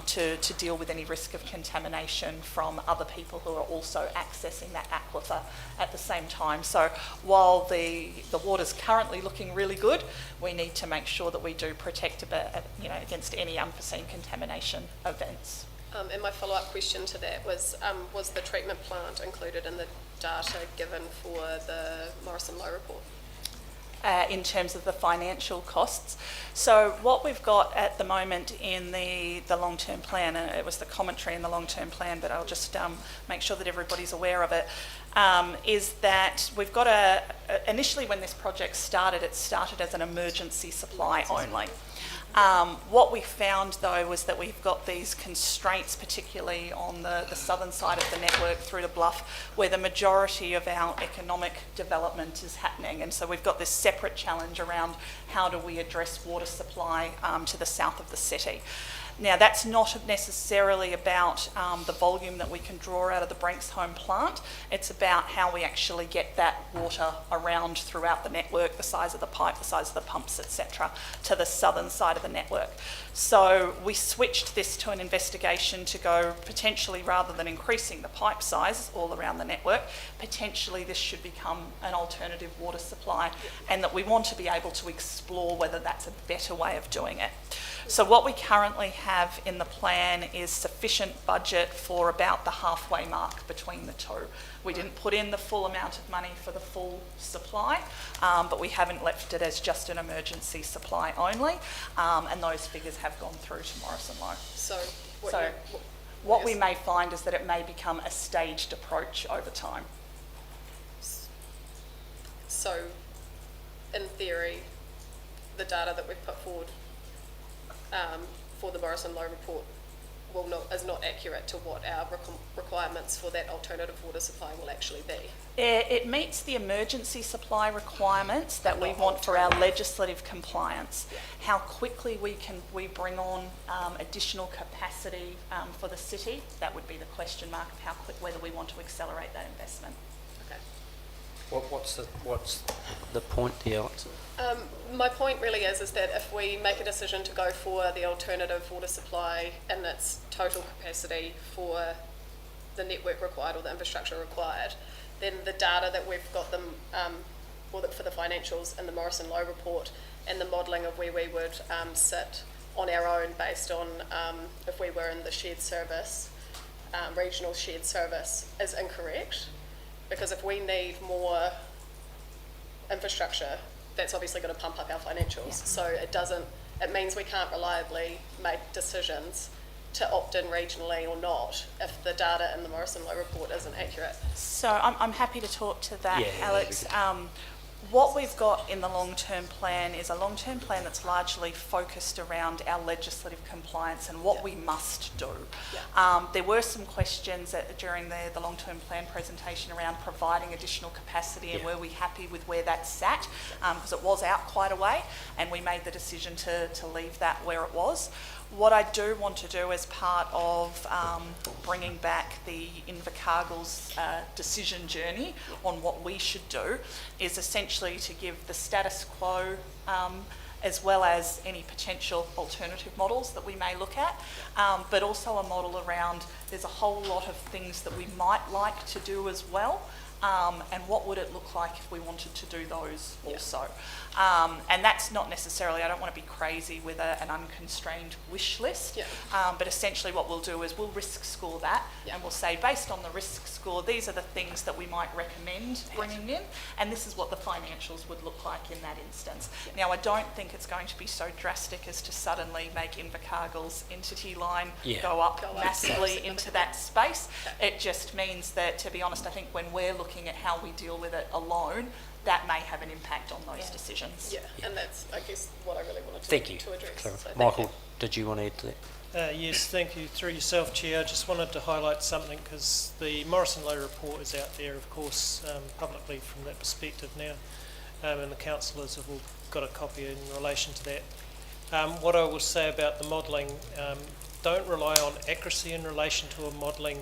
to deal with any risk of contamination from other people who are also accessing that aquifer at the same time. So while the water's currently looking really good, we need to make sure that we do protect against any unforeseen contamination events.
And my follow-up question to that was the treatment plant included in the data given for the Morrison Low report?
In terms of the financial costs. So what we've got at the moment in the long-term plan, and it was the commentary in the long-term plan, but I'll just make sure that everybody's aware of it, is that we've got initially when this project started, it started as an emergency supply only. What we found though was that we've got these constraints, particularly on the southern side of the network through the Bluff, where the majority of our economic development is happening. And so we've got this separate challenge around how do we address water supply to the south of the city. Now, that's not necessarily about the volume that we can draw out of the Branksholme plant. It's about how we actually get that water around throughout the network, the size of the pipe, the size of the pumps, etc., to the southern side of the network. So we switched this to an investigation to go potentially, rather than increasing the pipe size all around the network, potentially this should become an alternative water supply, and that we want to be able to explore whether that's a better way of doing it. So what we currently have in the plan is sufficient budget for about the halfway mark between the two. We didn't put in the full amount of money for the full supply, but we haven't left it as just an emergency supply only, and those figures have gone through to Morrison Low.
So
what we may find is that it may become a staged approach over time.
So, in theory, the data that we've put forward for the Morrison Low report is not accurate to what our requirements for that alternative water supply will actually be.
It meets the emergency supply requirements that we want for our legislative compliance.
Yeah.
How quickly we bring on additional capacity for the city, that would be the question mark of whether we want to accelerate that investment.
Okay.
What's the point there, Alex?
My point really is that if we make a decision to go for the alternative water supply and its total capacity for the network required or the infrastructure required, then the data that we've got for the financials in the Morrison Low report and the modelling of where we would sit on our own based on if we were in the shared service, regional shared service, is incorrect. Because if we need more infrastructure, that's obviously going to pump up our financials. So it means we can't reliably make decisions to opt in regionally or not if the data in the Morrison Low report isn't accurate.
So I'm happy to talk to that,
Yeah,
Alex. What we've got in the long-term plan is a long-term plan that's largely focused around our legislative compliance and what we must do.
Yeah.
There were some questions during the long-term plan presentation around providing additional capacity and were we happy with where that sat, because it was out quite a way and we made the decision to leave that where it was. What I do want to do as part of bringing back the Invercargill's decision journey on what we should do is essentially to give the status quo as well as any potential alternative models that we may look at, but also a model around there's a whole lot of things that we might like to do as well. And what would it look like if we wanted to do those also? And that's not necessarily, I don't want to be crazy with an unconstrained wish list, but essentially what we'll do is we'll risk score that and we'll say based on the risk score, these are the things that we might recommend bringing in, and this is what the financials would look like in that instance. Now, I don't think it's going to be so drastic as to suddenly make Invercargill's entity line go up massively into that space. It just means that, to be honest, I think when we're looking at how we deal with it alone, that may have an impact on those decisions.
Yeah, and that's, I guess, what I really wanted to address.
Thank you.
So
Michael, did you want to add to that?
Yes, thank you. Through yourself, Chair, I just wanted to highlight something because the Morrison Low report is out there, of course, publicly from that perspective now, and the councillors have all got a copy in relation to that. What I will say about the modelling, don't rely on accuracy in relation to a modelling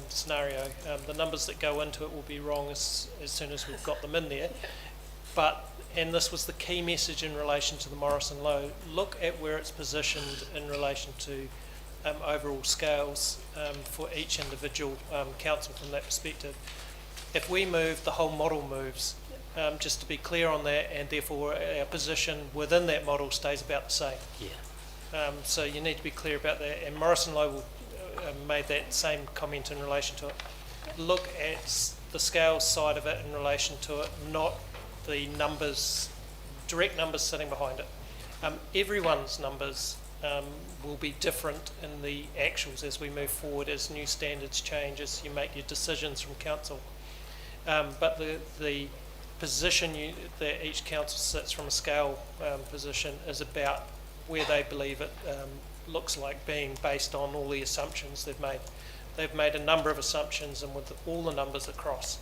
scenario. The numbers that go into it will be wrong as soon as we've got them in there. And this was the key message in relation to the Morrison Low, look at where it's positioned in relation to overall scales for each individual council from that perspective. If we move, the whole model moves. Just to be clear on that, and therefore our position within that model stays about the same.
Yeah.
So you need to be clear about that, and Morrison Low made that same comment in relation to it. Look at the scale side of it in relation to it, not the numbers, direct numbers sitting behind it. Everyone's numbers will be different in the actuals as we move forward, as new standards change, as you make your decisions from council. But the position that each council sits from a scale position is about where they believe it looks like being based on all the assumptions they've made. They've made a number of assumptions, and with all the numbers across,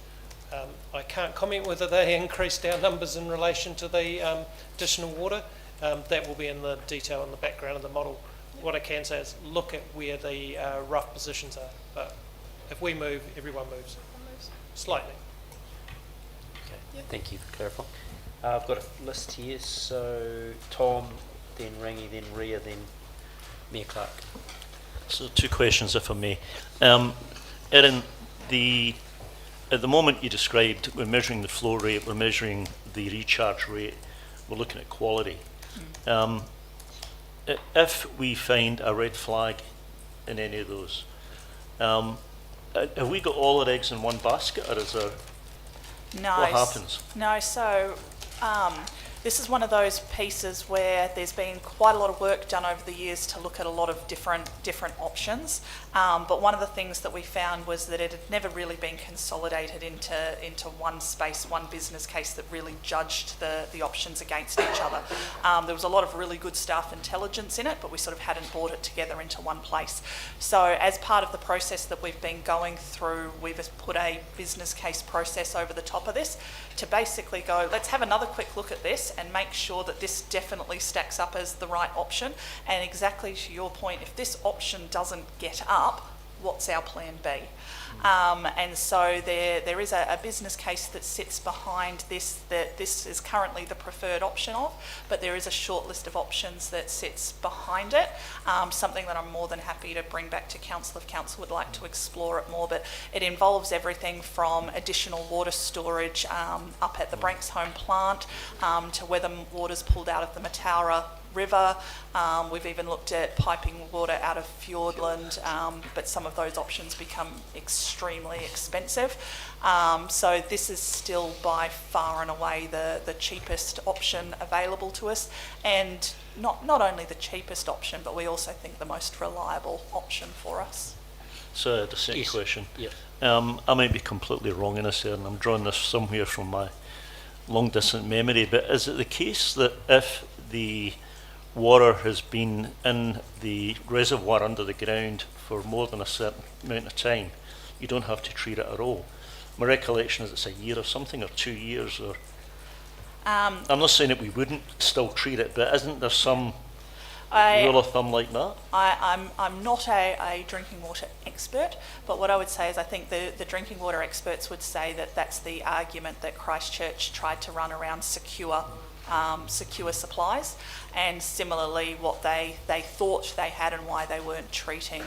I can't comment whether they increased our numbers in relation to the additional water. That will be in the detail in the background of the model. What I can say is look at where the rough positions are. But if we move, everyone moves. Slightly.
Okay, thank you for clarifying. I've got a list here, so Tom, then Rangi, then Ria, then Mayor Clark.
So 2 questions, if I may. Erin, at the moment you described, we're measuring the flow rate, we're measuring the recharge rate, we're looking at quality. If we find a red flag in any of those, have we got all our eggs in one basket, or is there,
No.
what happens?
No, so this is one of those pieces where there's been quite a lot of work done over the years to look at a lot of different options. But one of the things that we found was that it had never really been consolidated into one space, one business case that really judged the options against each other. There was a lot of really good staff intelligence in it, but we sort of hadn't brought it together into one place. So as part of the process that we've been going through, we've put a business case process over the top of this to basically go, let's have another quick look at this and make sure that this definitely stacks up as the right option. And exactly to your point, if this option doesn't get up, what's our plan B? And so there is a business case that sits behind this, that this is currently the preferred option of, but there is a short list of options that sits behind it, something that I'm more than happy to bring back to council if council would like to explore it more. But it involves everything from additional water storage up at the Branksholme plant to whether water's pulled out of the Mataura River. We've even looked at piping water out of Fiordland, but some of those options become extremely expensive. So this is still by far and away the cheapest option available to us, and not only the cheapest option, but we also think the most reliable option for us.
So the second
Yes.
question.
Yep.
I might be completely wrong in this here, and I'm drawing this somewhere from my long distant memory, but is it the case that if the water has been in the reservoir under the ground for more than a certain amount of time, you don't have to treat it at all? My recollection is it's a year or something, or 2 years, or I'm not saying that we wouldn't still treat it, but isn't there some rule of thumb like that?
I'm not a drinking water expert, but what I would say is I think the drinking water experts would say that that's the argument that Christchurch tried to run around secure supplies, and similarly what they thought they had and why they weren't treating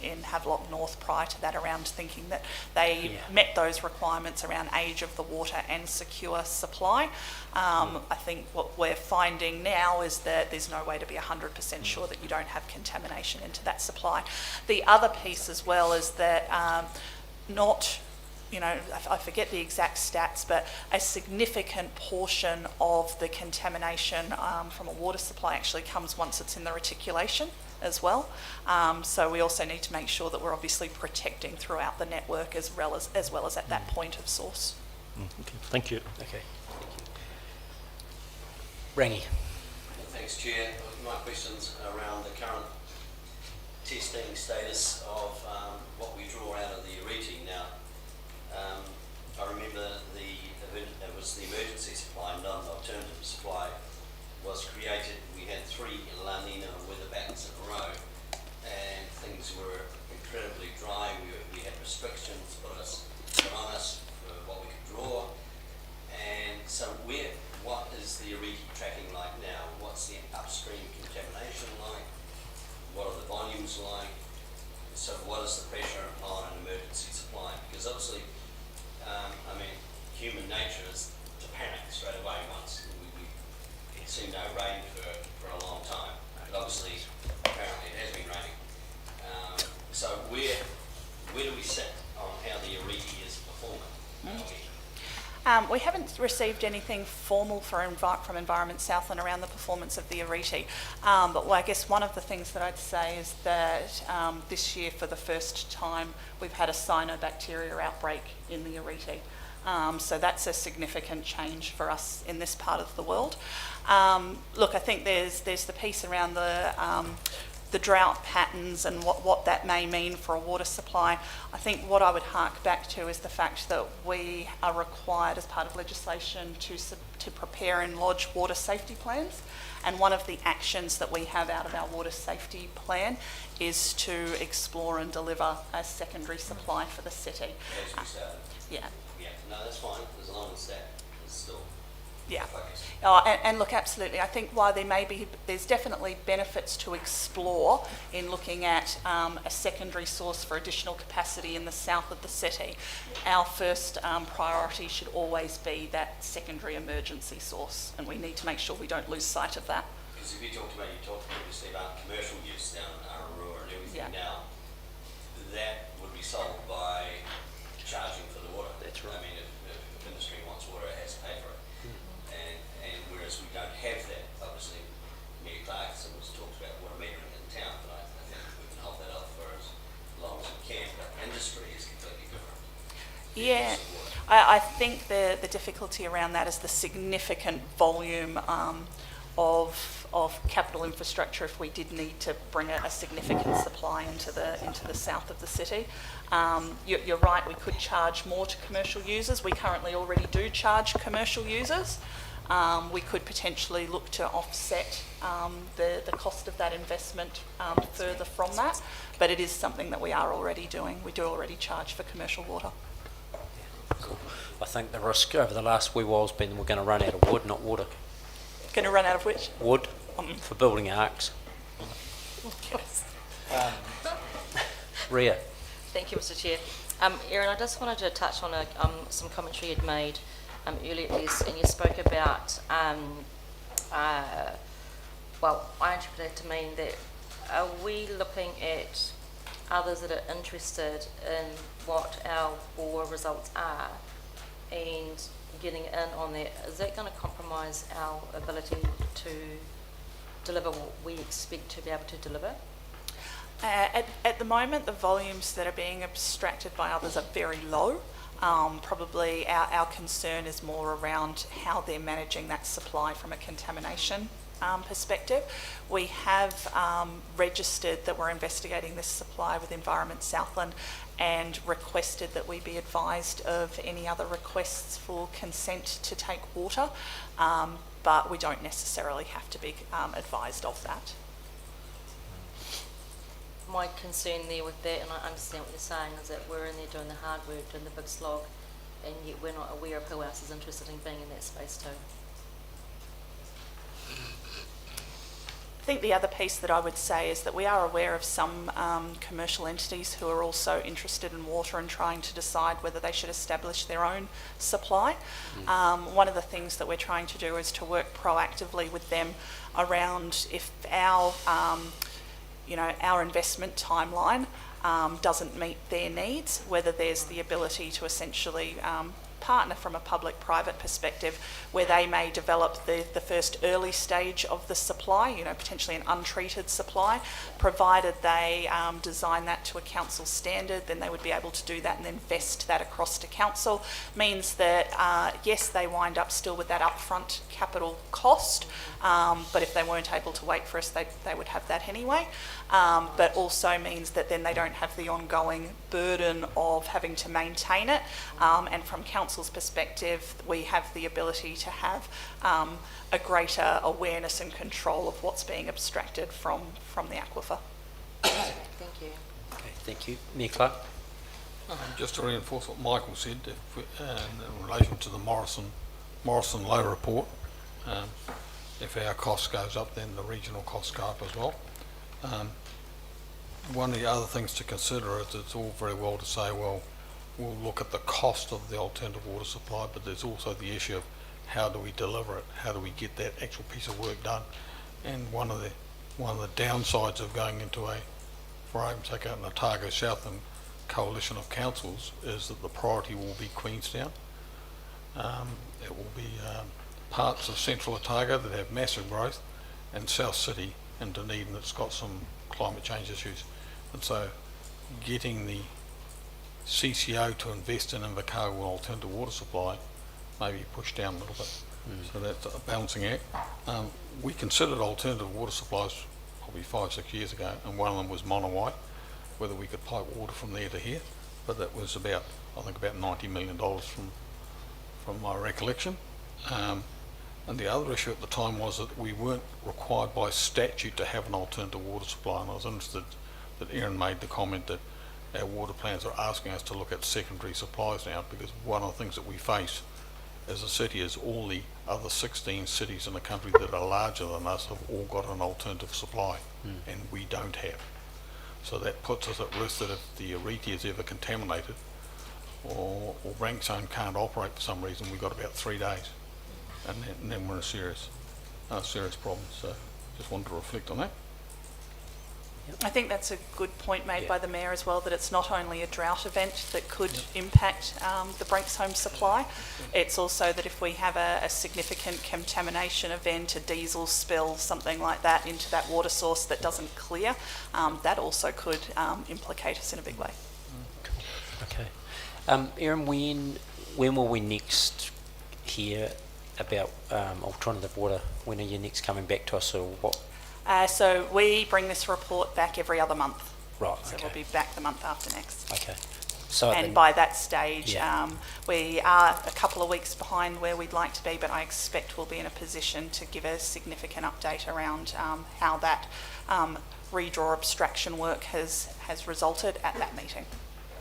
in Havelock North prior to that, around thinking that they met those requirements around age of the water and secure supply. I think what we're finding now is that there's no way to be 100% sure that you don't have contamination into that supply. The other piece as well is that I forget the exact stats, but a significant portion of the contamination from a water supply actually comes once it's in the reticulation as well. So we also need to make sure that we're obviously protecting throughout the network as well as at that point of source.
Okay, thank you.
Okay, thank you. Rangi.
Thanks, Chair. My question's around the current testing status of what we draw out of the Ariti now. I remember it was the emergency supply, not an alternative supply, was created. We had 3 La Nina weather patterns in a row, and things were incredibly dry. We had restrictions put on us for what we could draw. And so what is the Ariti tracking like now? What's the upstream contamination like? What are the volumes like? So what is the pressure on an emergency supply? Because obviously, human nature is to panic straight away once we've seen no rain for a long time. But obviously, apparently it has been raining. So where do we sit on how the Ariti is performing?
We haven't received anything formal from Environment Southland around the performance of the Ariti. But I guess one of the things that I'd say is that this year, for the first time, we've had a cyanobacteria outbreak in the Ariti. So that's a significant change for us in this part of the world. Look, I think there's the piece around the drought patterns and what that may mean for a water supply. I think what I would hark back to is the fact that we are required as part of legislation to prepare and lodge water safety plans. And one of the actions that we have out of our water safety plan is to explore and deliver a secondary supply for the city.
As we started.
Yeah.
Yeah, no, that's fine, as long as that is still
Yeah.
focused.
And look, absolutely. I think while there's definitely benefits to explore in looking at a secondary source for additional capacity in the south of the city, our first priority should always be that secondary emergency source, and we need to make sure we don't lose sight of that.
Because if you talked previously about commercial use down in Ararua and everything,
Yeah.
now that would be solved by charging for the water.
That's right.
I mean, if industry wants water, it has to pay for it. And whereas we don't have that, obviously, Mayor Clarkson was talked about water metering in town, but I think we can hold that up for as long as we can. But industry is completely different.
Yeah, I think the difficulty around that is the significant volume of capital infrastructure if we did need to bring a significant supply into the south of the city. You're right, we could charge more to commercial users. We currently already do charge commercial users. We could potentially look to offset the cost of that investment further from that, but it is something that we are already doing. We do already charge for commercial water.
Cool. I think the risk over the last wee while has been we're going to run out of wood, not water.
Going to run out of which?
Wood for building arcs. Ria.
Thank you, Mr. Chair. Erin, I just wanted to touch on some commentary you'd made earlier, and you spoke about, well, I interpret it to mean that are we looking at others that are interested in what our bore results are and getting in on that? Is that going to compromise our ability to deliver what we expect to be able to deliver?
At the moment, the volumes that are being abstracted by others are very low. Probably our concern is more around how they're managing that supply from a contamination perspective. We have registered that we're investigating this supply with Environment Southland and requested that we be advised of any other requests for consent to take water, but we don't necessarily have to be advised of that.
My concern there with that, and I understand what you're saying, is that we're in there doing the hard work, doing the big slog, and yet we're not aware of who else is interested in being in that space too.
I think the other piece that I would say is that we are aware of some commercial entities who are also interested in water and trying to decide whether they should establish their own supply. One of the things that we're trying to do is to work proactively with them around if our investment timeline doesn't meet their needs, whether there's the ability to essentially partner from a public-private perspective where they may develop the first early stage of the supply, potentially an untreated supply, provided they design that to a council standard, then they would be able to do that and then vest that across to council. Means that, yes, they wind up still with that upfront capital cost, but if they weren't able to wait for us, they would have that anyway. But also means that then they don't have the ongoing burden of having to maintain it, and from council's perspective, we have the ability to have a greater awareness and control of what's being abstracted from the aquifer.
Thank you.
Okay, thank you. Mayor Clark.
Just to reinforce what Michael said, in relation to the Morrison Low report, if our cost goes up, then the regional costs go up as well. One of the other things to consider is it's all very well to say, well, we'll look at the cost of the alternative water supply, but there's also the issue of how do we deliver it, how do we get that actual piece of work done. And one of the downsides of going into a for argument's sake, out in Otago South and coalition of councils, is that the priority will be Queenstown. It will be parts of central Otago that have massive growth, and South City and Dunedin that's got some climate change issues. And so getting the CCO to invest in Invercargill alternative water supply may be pushed down a little bit. So that's a balancing act. We considered alternative water supplies probably 5-6 years ago, and one of them was Monowai, whether we could pipe water from there to here, but that was about, I think, about $90 million from my recollection. And the other issue at the time was that we weren't required by statute to have an alternative water supply, and I was interested that Erin made the comment that our water plans are asking us to look at secondary supplies now, because one of the things that we face as a city is all the other 16 cities in the country that are larger than us have all got an alternative supply, and we don't have. So that puts us at risk that if the Arete is ever contaminated or Branksome can't operate for some reason, we've got about 3 days, and then we're in a serious problem. So just wanted to reflect on that.
I think that's a good point made by the Mayor as well, that it's not only a drought event that could impact the Branksome supply, it's also that if we have a significant contamination event, a diesel spill, something like that into that water source that doesn't clear, that also could implicate us in a big way.
Okay. Erin, when will we next hear about alternative water? When are you next coming back to us, or what?
So we bring this report back every other month.
Right,
So
okay.
we'll be back the month after next.
Okay. So
And by that stage,
Yeah.
we are a couple of weeks behind where we'd like to be, but I expect we'll be in a position to give a significant update around how that redraw abstraction work has resulted at that meeting.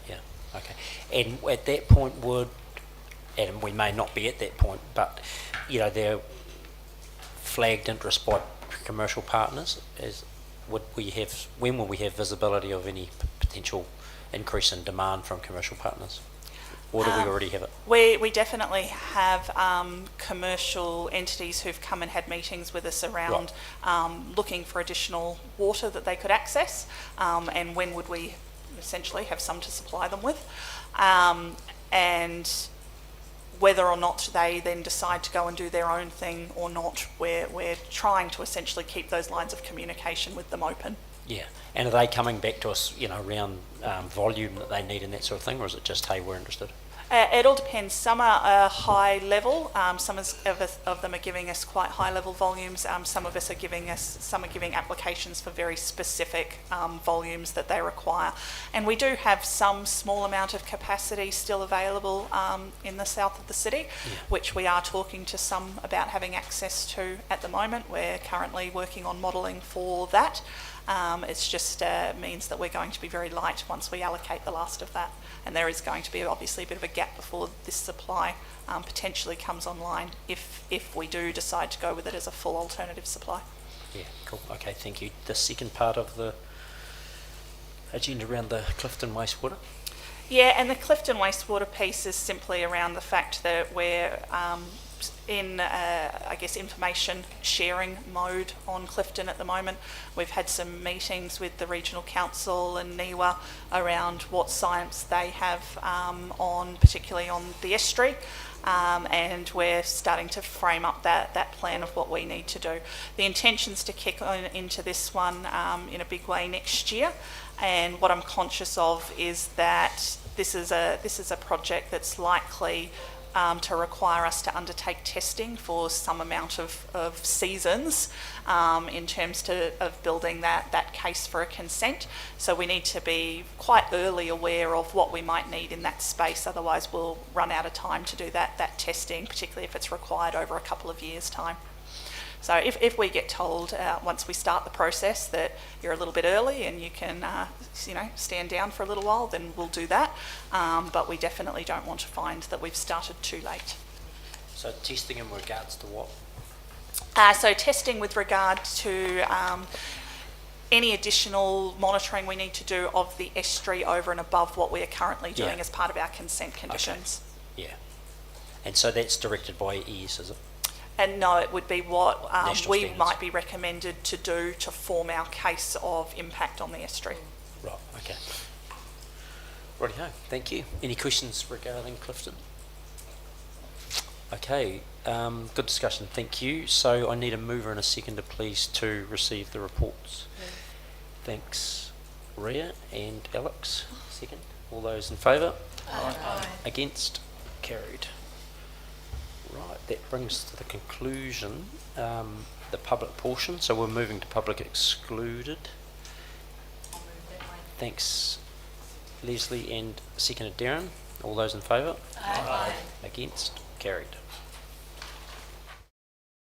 Yeah, okay. And at that point and we may not be at that point, but, they're flagged interest by commercial partners. When will we have visibility of any potential increase in demand from commercial partners? Or do we already have it?
We definitely have commercial entities who've come and had meetings with us around looking for additional water that they could access, and when would we essentially have some to supply them with. And whether or not they then decide to go and do their own thing or not, we're trying to essentially keep those lines of communication with them open.
Yeah. And are they coming back to us, around volume that they need and that sort of thing, or is it just, hey, we're interested?
It all depends. Some are high level. Some of them are giving us quite high level volumes. Some are giving applications for very specific volumes that they require. And we do have some small amount of capacity still available in the south of the city, which we are talking to some about having access to at the moment. We're currently working on modelling for that. It's just means that we're going to be very light once we allocate the last of that. And there is going to be obviously a bit of a gap before this supply potentially comes online if we do decide to go with it as a full alternative supply.
Yeah, cool. Okay, thank you. The second part of the agenda around the Clifton wastewater?
Yeah, and the Clifton wastewater piece is simply around the fact that we're in, information sharing mode on Clifton at the moment. We've had some meetings with the Regional Council and NIWA around what science they have particularly on the estuary. And we're starting to frame up that plan of what we need to do. The intention's to kick on into this one in a big way next year. And what I'm conscious of is that this is a project that's likely to require us to undertake testing for some amount of seasons in terms of building that case for a consent. So we need to be quite early aware of what we might need in that space, otherwise we'll run out of time to do that testing, particularly if it's required over a couple of years' time. So if we get told once we start the process that you're a little bit early and you can stand down for a little while, then we'll do that. But we definitely don't want to find that we've started too late.
So testing in regards to what?
So testing with regard to any additional monitoring we need to do of the estuary over and above what we are currently doing as part of our consent conditions.
Okay. Yeah. And so that's directed by ES, is it?
And no, it would be what
National
we
standards.
might be recommended to do to form our case of impact on the estuary.
Right, okay. Righty-ho, thank you. Any questions regarding Clifton? Okay, good discussion, thank you. So I need a mover and a seconder, please, to receive the reports. Thanks, Ria and Alex. Second. All those in favour?
Aye.
Against? Carried. Right, that brings us to the conclusion, the public portion. So we're moving to public excluded. Thanks, Leslie, and seconded Darren. All those in favour?
Aye.
Against? Carried.